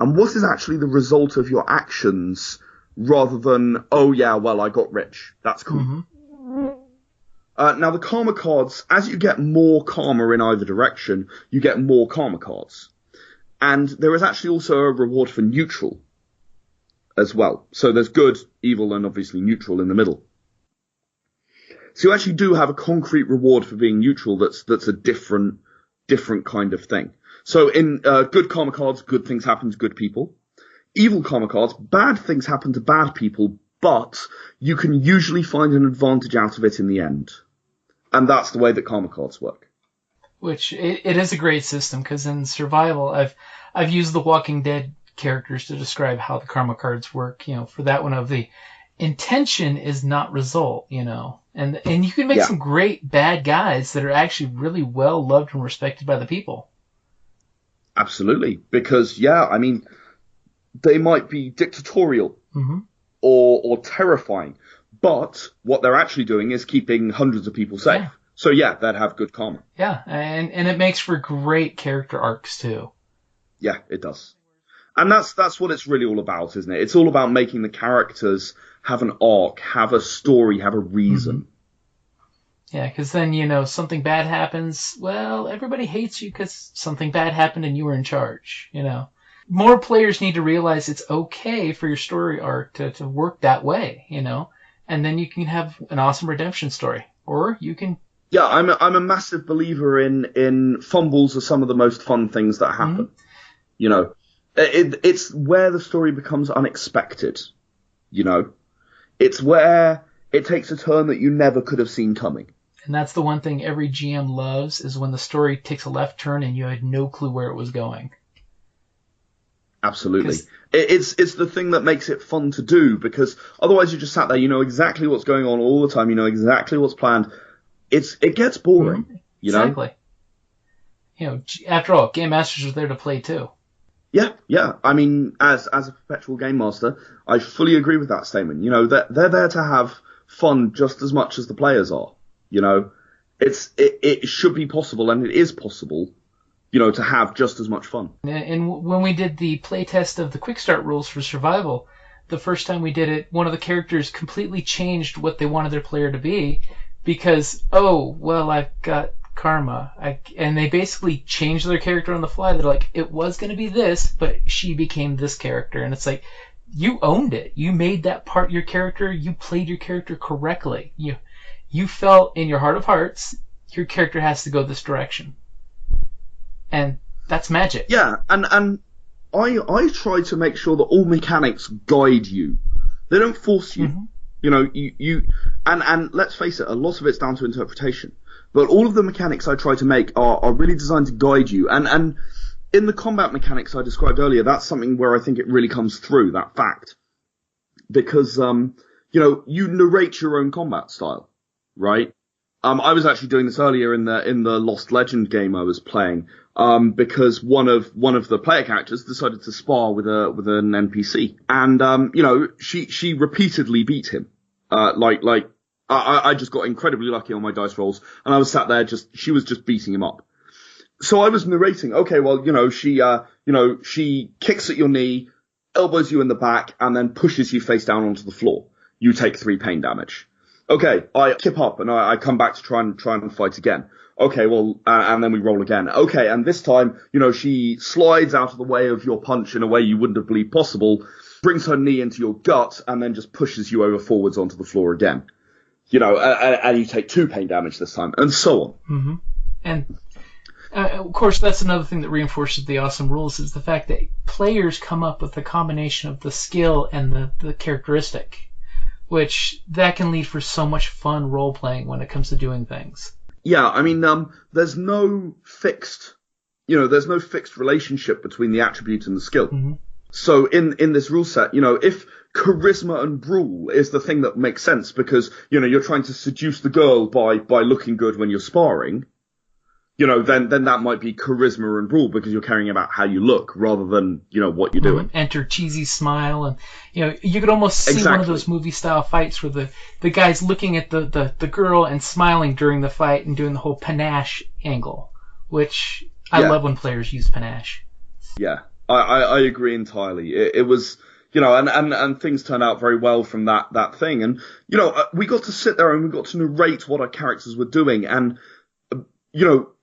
And what is actually the result of your actions rather than, oh yeah, well, I got rich. That's cool. Mm-hmm. Now the karma cards, as you get more karma in either direction, you get more karma cards. And there is actually also a reward for neutral as well. So there's good, evil, and obviously neutral in the middle. So you actually do have a concrete reward for being neutral that's a different kind of thing. So in good karma cards, good things happen to good people. Evil karma cards, bad things happen to bad people, but you can usually find an advantage out of it in the end. And that's the way that karma cards work. Which it is a great system, because in survival, I've used the Walking Dead characters to describe how the karma cards work. For that one of the intention is not result. And you can make some great bad guys that are actually really well loved and respected by the people. Absolutely. Because, yeah, I mean, they might be dictatorial Mm-hmm. or terrifying, but what they're actually doing is keeping hundreds of people safe. Yeah. So, yeah, they'd have good karma. Yeah, and it makes for great character arcs, too. Yeah, it does. And that's what it's really all about, isn't it? It's all about making the characters have an arc, have a story, have a reason. Mm-hmm. Yeah, because then, something bad happens. Well, everybody hates you because something bad happened and you were in charge, More players need to realize it's okay for your story arc to work that way, And then you can have an awesome redemption story. Or you can... Yeah, I'm a massive believer in fumbles are some of the most fun things that happen. Mm-hmm. It's where the story becomes unexpected, It's where it takes a turn that you never could have seen coming. And that's the one thing every GM loves, is when the story takes a left turn and you had no clue where it was going. Absolutely. It's the thing that makes it fun to do, because otherwise you just sat there, you know exactly what's going on all the time, you know exactly what's planned. It gets boring, Exactly. After all, Game Masters are there to play too. Yeah. I mean, as a perpetual game master, I fully agree with that statement. They're there to have fun just as much as the players are. It should be possible, and it is possible, to have just as much fun. And when we did the playtest of the Quick Start rules for Survival, the first time we did it, one of the characters completely changed what they wanted their player to be because, I've got karma. And they basically changed their character on the fly. They're like, it was going to be this, but she became this character. And it's like, you owned it. You made that part your character. You played your character correctly. You felt in your heart of hearts, your character has to go this direction. And that's magic. Yeah, and I try to make sure that all mechanics guide you. They don't force you. Mm-hmm. And let's face it, a lot of it's down to interpretation. But all of the mechanics I try to make are really designed to guide you. And in the combat mechanics I described earlier, that's something where I think it really comes through, that fact. Because, you narrate your own combat style, right? I was actually doing this earlier in the Lost Legend game I was playing, because one of the player characters decided to spar with an NPC. And, she repeatedly beat him. I just got incredibly lucky on my dice rolls, and I was sat there she was just beating him up. So I was narrating, okay, well, she kicks at your knee, elbows you in the back, and then pushes you face down onto the floor. You take 3 pain damage. Okay, I kip up and I come back to try and fight again. Okay, well, and then we roll again. Okay, and this time, she slides out of the way of your punch in a way you wouldn't have believed possible, brings her knee into your gut, and then just pushes you over forwards onto the floor again. And you take 2 pain damage this time, and so on. Mm-hmm. And, of course, that's another thing that reinforces the awesome rules, is the fact that players come up with a combination of the skill and the characteristic, which that can lead for so much fun role-playing when it comes to doing things. Yeah, I mean, there's no fixed relationship between the attribute and the skill. Mm-hmm. So in this rule set, if charisma and brawl is the thing that makes sense because, you're trying to seduce the girl by looking good when you're sparring, then that might be charisma and brawl because you're caring about how you look rather than, what you're doing. Enter cheesy smile, and, you could almost see one of those movie-style fights where the guy's looking at the girl and smiling during the fight and doing the whole panache angle, which I love when players use panache. Yeah, I agree entirely. It was... and things turned out very well from that thing. And, we got to sit there and we got to narrate what our characters were doing. And,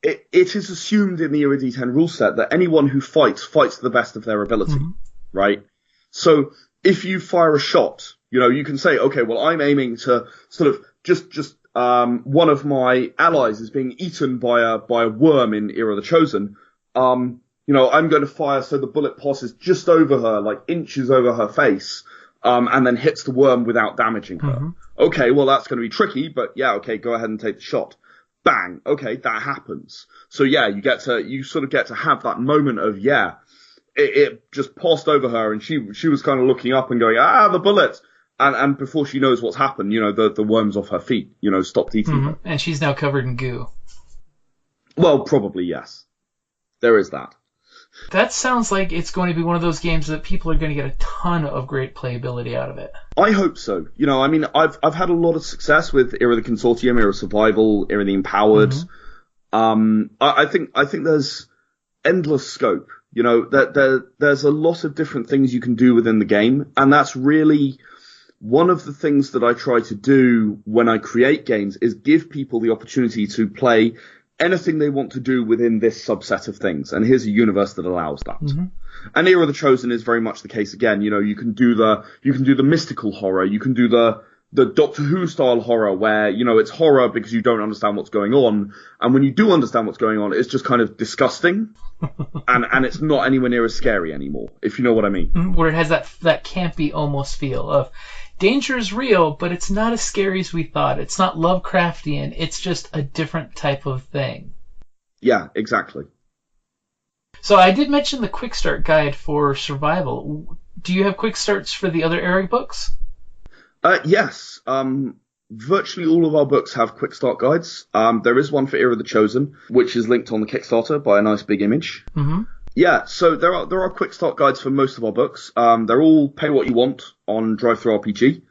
it is assumed in the Era D10 rule set that anyone who fights to the best of their ability, mm-hmm. right? So if you fire a shot, you can say, okay, well, I'm aiming to sort of just one of my allies is being eaten by a worm in Era the Chosen. I'm going to fire so the bullet passes just over her, like inches over her face, and then hits the worm without damaging her. Mm-hmm. Okay, well, that's going to be tricky, but yeah, okay, go ahead and take the shot. Bang. Okay, that happens. So yeah, you sort of get to have that moment of, it just passed over her and she was kind of looking up and going, the bullet. And before she knows what's happened, the worm's off her feet, stopped eating mm-hmm. her. And she's now covered in goo. Well, probably, yes. There is that. That sounds like it's going to be one of those games that people are going to get a ton of great playability out of it. I hope so. You know, I mean, I've had a lot of success with Era the Consortium, Era Survival, Era the Empowered. I think there's endless scope. You know, there's a lot of different things you can do within the game, and that's really one of the things that I try to do when I create games is give people the opportunity to play anything they want to do within this subset of things. And here's a universe that allows that. And Era of the Chosen is very much the case again. You know, you can do the mystical horror, you can do the Doctor Who style horror where, you know, it's horror because you don't understand what's going on. And when you do understand what's going on, it's just kind of disgusting. and it's not anywhere near as scary anymore, if you know what I mean. Where it has that campy almost feel of danger is real, but it's not as scary as we thought. It's not Lovecraftian. It's just a different type of thing. Yeah, exactly. So I did mention the quick start guide for Survival. Do you have quick starts for the other Era books? Yes. Virtually all of our books have quick start guides. There is one for Era of the Chosen, which is linked on the Kickstarter by a nice big image. Yeah, so there are quick start guides for most of our books. They're all pay what you want on DriveThruRPG,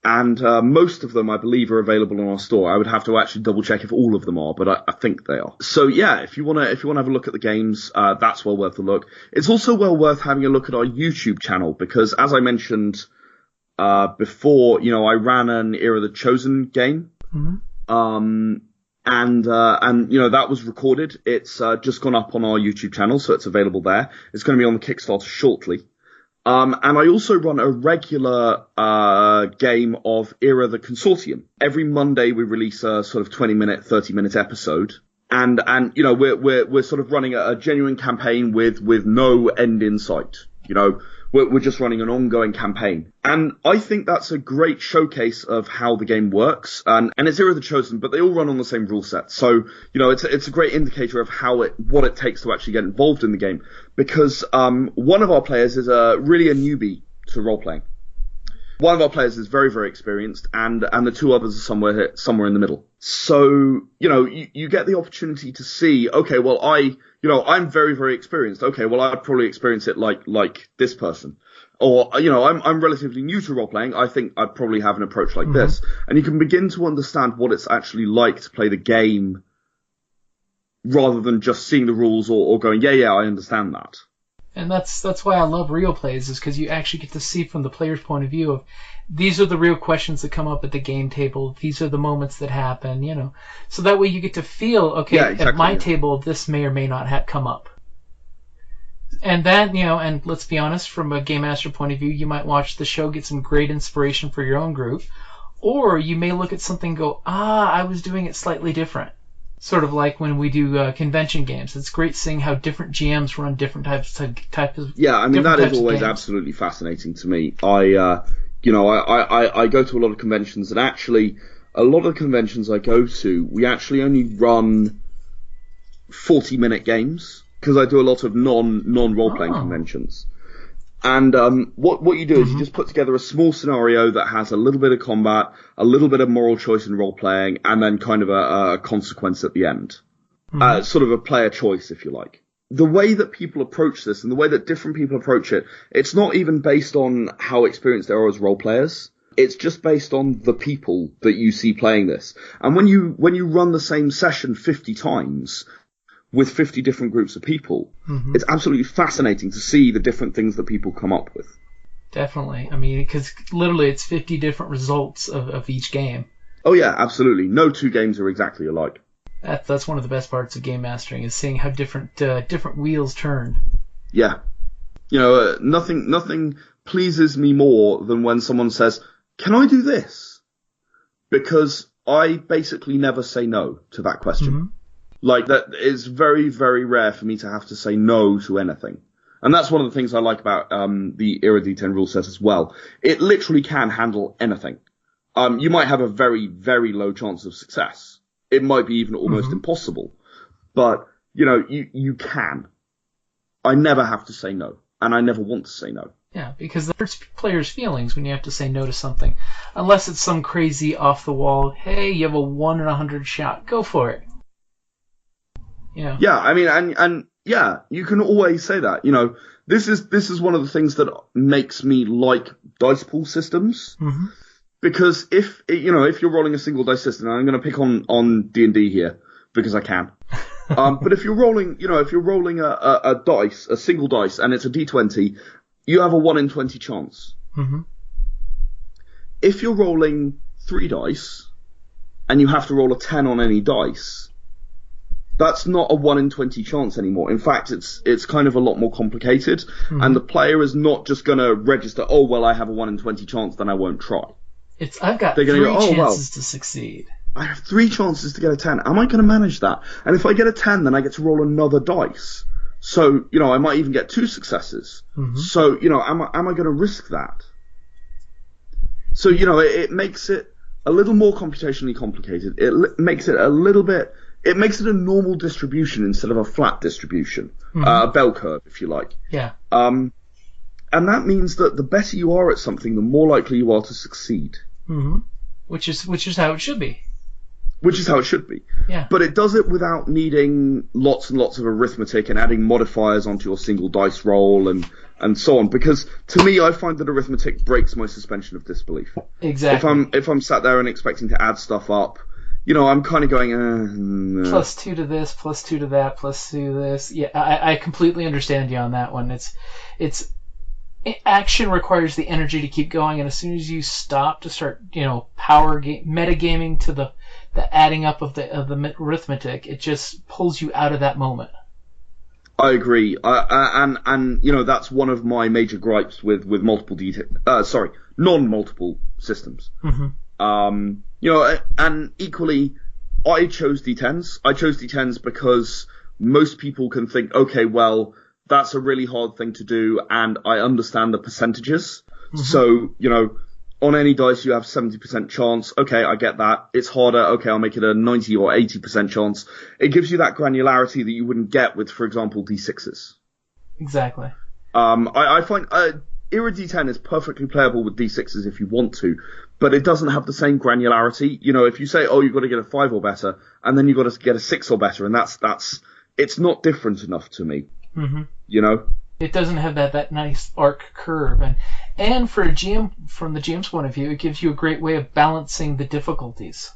and most of them, I believe, are available on our store. I would have to actually double check if all of them are, but I think they are. So yeah, if you wanna have a look at the games, that's well worth a look. It's also well worth having a look at our YouTube channel because, as I mentioned before, you know, I ran an Era of the Chosen game. And you know, that was recorded. It's just gone up on our YouTube channel, so it's available there. It's going to be on the Kickstarter shortly. And I also run a regular game of Era the Consortium. Every Monday we release a sort of 20-minute, 30-minute episode. And you know, we're sort of running a genuine campaign with no end in sight. You know, we're just running an ongoing campaign. And I think that's a great showcase of how the game works. And it's Era of the Chosen, but they all run on the same rule set. So, you know, it's a great indicator of what it takes to actually get involved in the game. Because one of our players is really a newbie to role-playing. One of our players is very, very experienced, and the two others are somewhere in the middle. So, you know, you get the opportunity to see, okay, well, I'm very, very experienced. Okay, well, I'd probably experience it like this person. Or, you know, I'm relatively new to role-playing. I think I'd probably have an approach like this. And you can begin to understand what it's actually like to play the game rather than just seeing the rules or going, yeah, I understand that. And that's why I love real plays, is because you actually get to see from the player's point of view of these are the real questions that come up at the game table. These are the moments that happen, you know. So that way you get to feel, okay, at my table, this may or may not come up. And that, you know, and let's be honest, from a game master point of view, you might watch the show, get some great inspiration for your own group. Or you may look at something and go, I was doing it slightly different. Sort of like when we do convention games. It's great seeing how different GMs run different types of Yeah, I mean, that is always absolutely fascinating to me. I go to a lot of conventions, and actually, a lot of the conventions I go to, we actually only run 40-minute games, because I do a lot of non-role-playing conventions. And what you do is you just put together a small scenario that has a little bit of combat, a little bit of moral choice in role-playing, and then kind of a consequence at the end. Sort of a player choice, if you like. The way that people approach this and the way that different people approach it, it's not even based on how experienced they are as role-players. It's just based on the people that you see playing this. And when you run the same session 50 times with 50 different groups of people, it's absolutely fascinating to see the different things that people come up with. Definitely. I mean, because literally it's 50 different results of each game. Oh yeah, absolutely. No two games are exactly alike. That's one of the best parts of game mastering, is seeing how different wheels turn. Yeah. You know, nothing pleases me more than when someone says, "Can I do this?" Because I basically never say no to that question. Like, that is very, very rare for me to have to say no to anything. And that's one of the things I like about the Era D10 rule set as well. It literally can handle anything. You might have a very, very low chance of success. It might be even almost impossible. But, you know, you can. I never have to say no. And I never want to say no. Yeah, because that hurts players' feelings when you have to say no to something. Unless it's some crazy off-the-wall, hey, you have a 1 in 100 shot, go for it. Yeah. Yeah, I mean, and Yeah, you can always say that. This is one of the things that makes me like dice pool systems. Mm-hmm. Because if you're rolling a single dice system, and I'm going to pick on D&D here because I can. But if you're rolling, a dice, a single dice, and it's a D20, you have a 1 in 20 chance. Mm-hmm. If you're rolling 3 dice, and you have to roll a 10 on any dice, that's not a 1 in 20 chance anymore. In fact, it's kind of a lot more complicated, Mm-hmm. and the player is not just going to register, oh, well, I have a 1 in 20 chance, then I won't try. I've got They're 3 gonna go, chances to succeed. I have 3 chances to get a 10. Am I going to manage that? And if I get a 10, then I get to roll another dice. So, I might even get 2 successes. Mm-hmm. So, am I going to risk that? So, it makes it a little more computationally complicated. It makes it it makes it a normal distribution instead of a flat distribution. Mm-hmm. A bell curve, if you like. Yeah. And that means that the better you are at something, the more likely you are to succeed. Mm-hmm. Which is how it should be. Which is how it should be. Yeah. But it does it without needing lots and lots of arithmetic and adding modifiers onto your single dice roll and so on. Because to me, I find that arithmetic breaks my suspension of disbelief. Exactly. If I'm sat there and expecting to add stuff up, I'm kind of going, Plus 2 to this, plus 2 to that, plus 2 to this. Yeah, I completely understand you on that one. It's action requires the energy to keep going, and as soon as you stop to start, metagaming to the adding up of the arithmetic, it just pulls you out of that moment. I agree. And that's one of my major gripes with multiple non-multiple systems. Mm-hmm. And equally, I chose D10s. I chose D10s because most people can think, okay, well, that's a really hard thing to do, and I understand the percentages. Mm-hmm. So, on any dice you have 70% chance. Okay, I get that. It's harder. Okay, I'll make it a 90 or 80% chance. It gives you that granularity that you wouldn't get with, for example, D6s. Exactly. I find Era D10 is perfectly playable with D6s if you want to, but it doesn't have the same granularity. If you say, oh, you've got to get a 5 or better, and then you've got to get a 6 or better, and it's not different enough to me. Mm-hmm. It doesn't have that nice arc curve, and for a GM, from the GM's point of view, it gives you a great way of balancing the difficulties.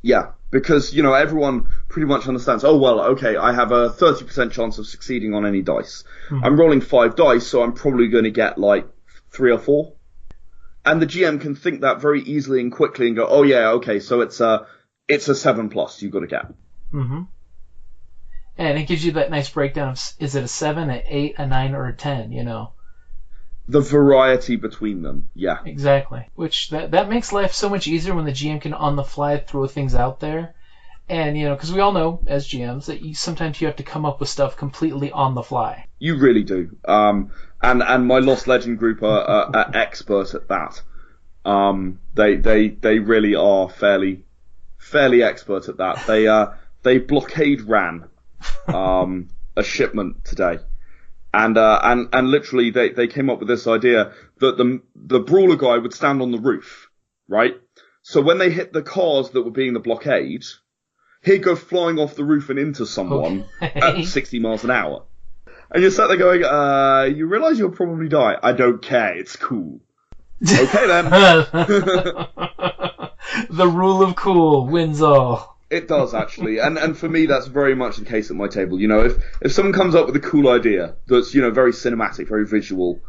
Yeah, because everyone pretty much understands. Oh well, okay, I have a 30% chance of succeeding on any dice. Mm-hmm. I'm rolling 5 dice, so I'm probably going to get like 3 or 4. And the GM can think that very easily and quickly and go, oh yeah, okay, so it's a 7+ you've got to get. Mm-hmm. And it gives you that nice breakdown of, is it a 7, an 8, a 9, or a 10, The variety between them, yeah. Exactly. Which, that makes life so much easier when the GM can on the fly throw things out there. And, because we all know, as GMs, that sometimes you have to come up with stuff completely on the fly. You really do. And my Lost Legend group are expert at that. They really are fairly expert at that. They blockade ran a shipment today, and literally they came up with this idea that the brawler guy would stand on the roof, right? So when they hit the cars that were being the blockade, he'd go flying off the roof and into someone at 60 miles an hour. And you're sat there going, you realise you'll probably die. I don't care, it's cool. Okay then. The rule of cool wins all. It does, actually. And for me, that's very much the case at my table. If someone comes up with a cool idea that's, very cinematic, very visual,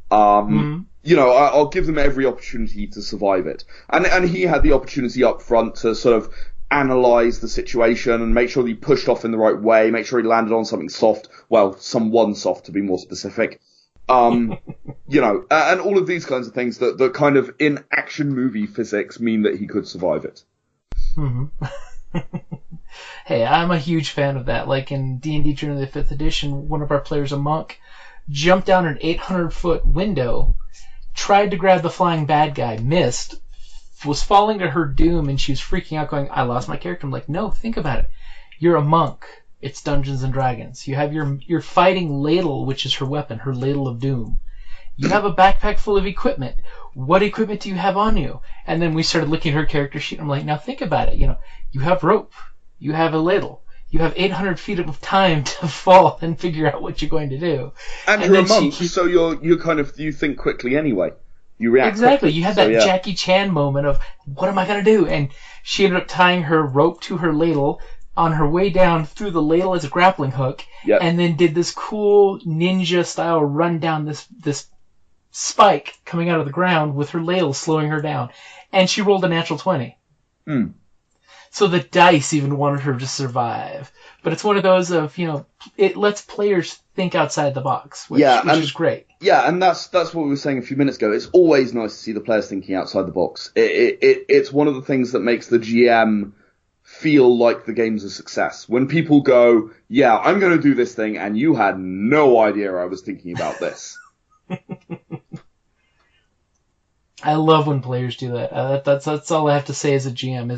I'll give them every opportunity to survive it. And he had the opportunity up front to sort of analyze the situation and make sure that he pushed off in the right way, make sure he landed on something soft. Well, someone soft to be more specific. And all of these kinds of things that kind of in action movie physics mean that he could survive it. Mm-hmm. Hey, I'm a huge fan of that. Like in D&D Journey of the 5th Edition, one of our players, a monk, jumped down an 800-foot window, tried to grab the flying bad guy, missed, was falling to her doom, and she was freaking out going, I lost my character. I'm like, no, think about it. You're a monk. It's Dungeons and Dragons. You have your fighting ladle, which is her weapon, her ladle of doom. You have a backpack full of equipment. What equipment do you have on you? And then we started looking at her character sheet. I'm like, now think about it. You have rope. You have a ladle. you have 800 feet of time to fall and figure out what you're going to do. And you're a monk, so you think quickly anyway. You react exactly. quickly. You had that Jackie Chan moment of, what am I going to do? And she ended up tying her rope to her ladle on her way down through the ladle as a grappling hook, and then did this cool ninja-style run down this spike coming out of the ground with her ladle slowing her down. And she rolled a natural 20. Mm. So the dice even wanted her to survive. But it's one of those of, it lets players think outside the box, which is great. Yeah, and that's what we were saying a few minutes ago. It's always nice to see the players thinking outside the box. It's one of the things that makes the GM feel like the game's a success. When people go, yeah, I'm going to do this thing, and you had no idea I was thinking about this. I love when players do that. That's all I have to say as a GM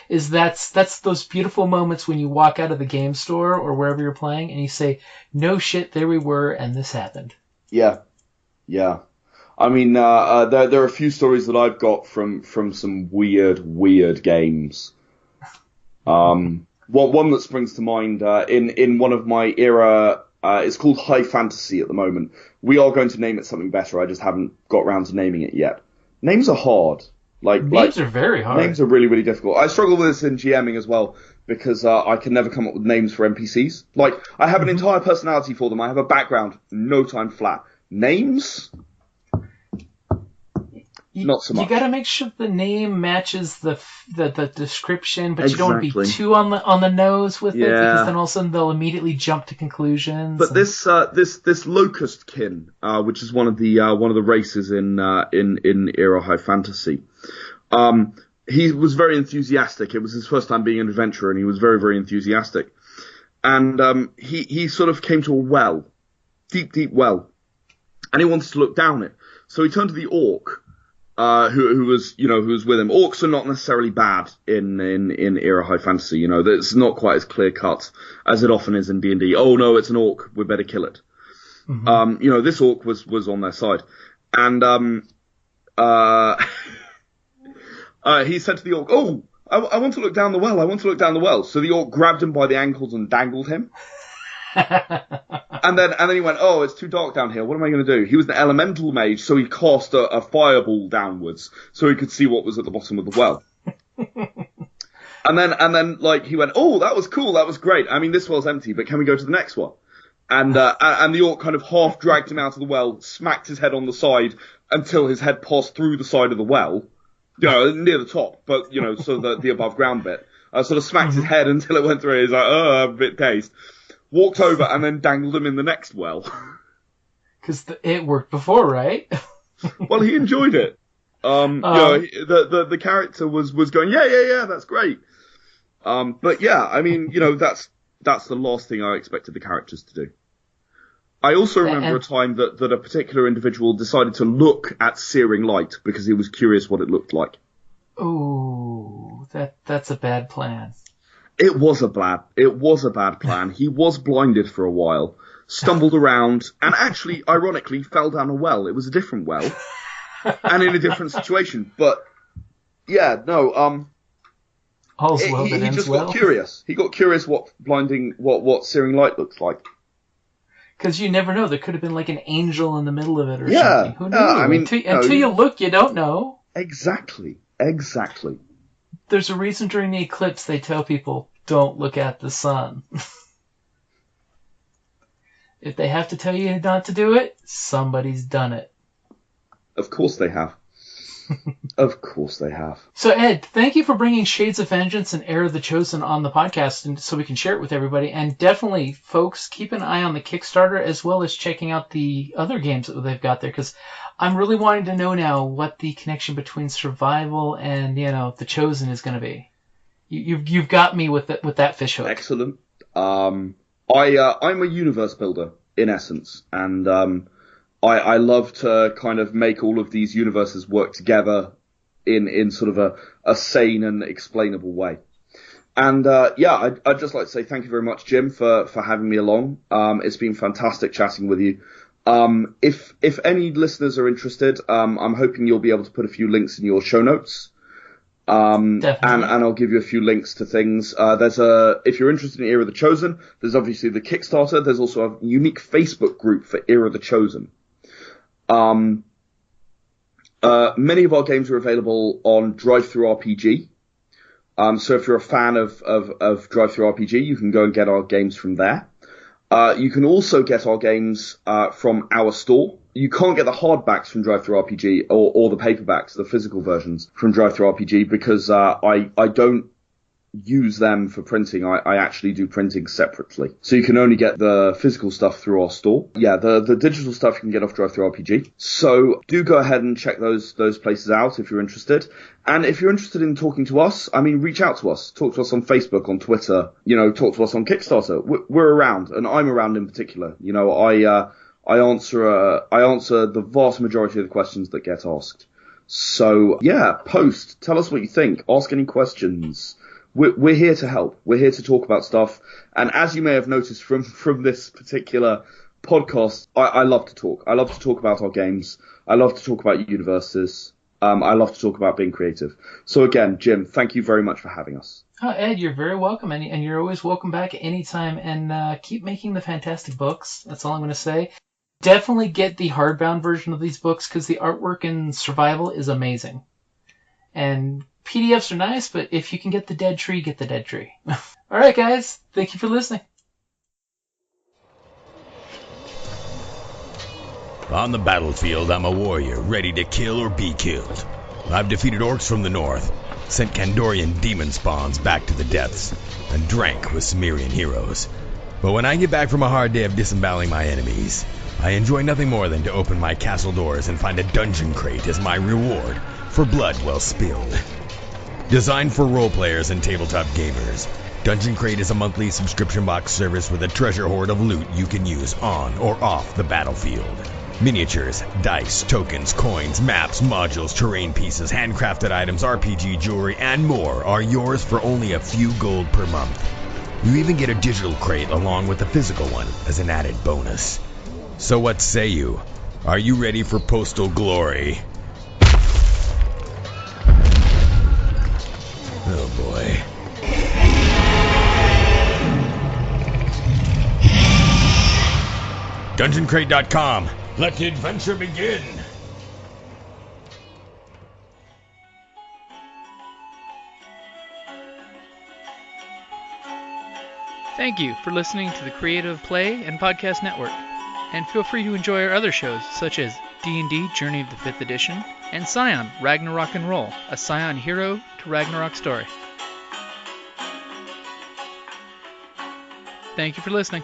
is that's those beautiful moments when you walk out of the game store or wherever you're playing and you say, no shit, there we were, and this happened. Yeah. I mean, there are a few stories that I've got from some weird games. One that springs to mind in one of my era. It's called High Fantasy at the moment. We are going to name it something better. I just haven't got round to naming it yet. Names are hard. Names are very hard. Names are really, really difficult. I struggle with this in GMing as well because I can never come up with names for NPCs. I have an entire personality for them. I have a background. No time flat. Names? Not so much. You got to make sure the name matches the description, but you don't want to be too on the nose with it because then all of a sudden they'll immediately jump to conclusions. But this Locustkin, which is one of the races in Era High Fantasy, he was very enthusiastic. It was his first time being an adventurer, and he was very, very enthusiastic. And he sort of came to a well, deep well, and he wanted to look down it. So he turned to the orc. Who was with him. Orcs are not necessarily bad in Era High Fantasy. It's not quite as clear cut as it often is in D&D. Oh no, it's an orc. We better kill it. Mm-hmm. This orc was on their side, and he said to the orc, "Oh, I want to look down the well. I want to look down the well." So the orc grabbed him by the ankles and dangled him. And then he went, oh, it's too dark down here. What am I going to do? He was an elemental mage, so he cast a fireball downwards so he could see what was at the bottom of the well. and then he went, oh, that was cool. That was great. I mean, this well's empty, but can we go to the next one? And the orc kind of half dragged him out of the well, smacked his head on the side until his head passed through the side of the well, near the top, but, so the above ground bit. Sort of smacked his head until it went through. He's like, oh, I'm a bit dazed. Walked over and then dangled him in the next well. Because it worked before, right? Well, he enjoyed it. The character was going, yeah, that's great. But yeah, I mean, that's the last thing I expected the characters to do. I also remember a time that a particular individual decided to look at searing light because he was curious what it looked like. Oh, that's a bad plan. It was a bad plan. He was blinded for a while, stumbled around, and actually, ironically, fell down a well. It was a different well, and in a different situation. But yeah, no. He just got curious. He got curious what searing light looks like. Because you never know. There could have been like an angel in the middle of it or something. Who knew? I mean, until you look, you don't know. Exactly. There's a reason during the eclipse they tell people, don't look at the sun. If they have to tell you not to do it, somebody's done it. Of course they have. Of course they have. So Ed, thank you for bringing Shades of Vengeance and Era of the Chosen on the podcast and so we can share it with everybody. And definitely, folks, keep an eye on the Kickstarter as well as checking out the other games that they've got there, because I'm really wanting to know now what the connection between survival and, the Chosen is going to be. You've got me with that fishhook. Excellent. I'm a universe builder in essence, and I love to kind of make all of these universes work together in sort of a sane and explainable way. And I'd just like to say thank you very much, Jim, for having me along. It's been fantastic chatting with you. If any listeners are interested, I'm hoping you'll be able to put a few links in your show notes. Definitely. And I'll give you a few links to things. If you're interested in Era of the Chosen, there's obviously the Kickstarter. There's also a unique Facebook group for Era of the Chosen. Many of our games are available on DriveThruRPG. So if you're a fan of DriveThruRPG, you can go and get our games from there. You can also get our games from our store. You can't get the hardbacks from DriveThruRPG or the paperbacks, the physical versions from DriveThruRPG, because I don't use them for printing. I actually do printing separately. So you can only get the physical stuff through our store. Yeah, the digital stuff you can get off DriveThruRPG. So do go ahead and check those places out if you're interested. And if you're interested in talking to us, I mean, reach out to us. Talk to us on Facebook, on Twitter, talk to us on Kickstarter. We're around, and I'm around in particular. I answer the vast majority of the questions that get asked. So yeah, post, tell us what you think, ask any questions. We're here to help. We're here to talk about stuff. And as you may have noticed from this particular podcast, I love to talk. I love to talk about our games. I love to talk about universes. I love to talk about being creative. So again, Jim, thank you very much for having us. Oh, Ed, you're very welcome, and you're always welcome back anytime. And keep making the fantastic books. That's all I'm going to say. Definitely get the hardbound version of these books, because the artwork in Survival is amazing. And PDFs are nice, but if you can get the dead tree, get the dead tree. All right, guys. Thank you for listening. On the battlefield, I'm a warrior, ready to kill or be killed. I've defeated orcs from the north, sent Kandorian demon spawns back to the depths, and drank with Cimmerian heroes. But when I get back from a hard day of disemboweling my enemies, I enjoy nothing more than to open my castle doors and find a dungeon crate as my reward for blood well spilled. Designed for role players and tabletop gamers, Dungeon Crate is a monthly subscription box service with a treasure hoard of loot you can use on or off the battlefield. Miniatures, dice, tokens, coins, maps, modules, terrain pieces, handcrafted items, RPG jewelry, and more are yours for only a few gold per month. You even get a digital crate along with a physical one as an added bonus. So what say you? Are you ready for postal glory? Oh boy. DungeonCrate.com. Let the adventure begin. Thank you for listening to the Creative Play and Podcast Network. And feel free to enjoy our other shows, such as D&D Journey of the 5th Edition and Scion Ragnarok and Roll, a Scion hero to Ragnarok story. Thank you for listening.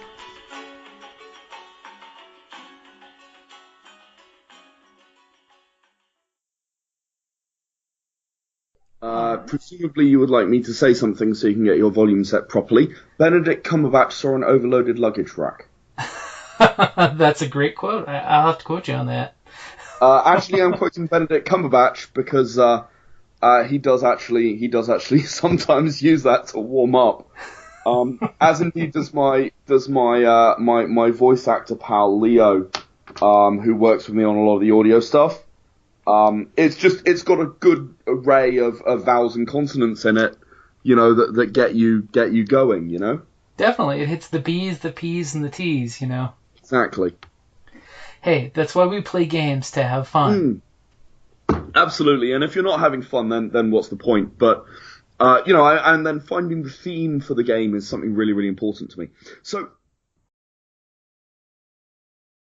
Presumably you would like me to say something so you can get your volume set properly. Benedict Cumberbatch saw an overloaded luggage rack. That's a great quote. I'll have to quote you on that. Actually, I'm quoting Benedict Cumberbatch because he does actually sometimes use that to warm up. As indeed does my voice actor pal Leo, who works with me on a lot of the audio stuff. It's got a good array of vowels and consonants in it, that get you going, Definitely. It hits the B's, the P's, and the T's, Exactly. Hey, that's why we play games, to have fun. Absolutely. And if you're not having fun, then what's the point? But, and then finding the theme for the game is something really, really important to me. So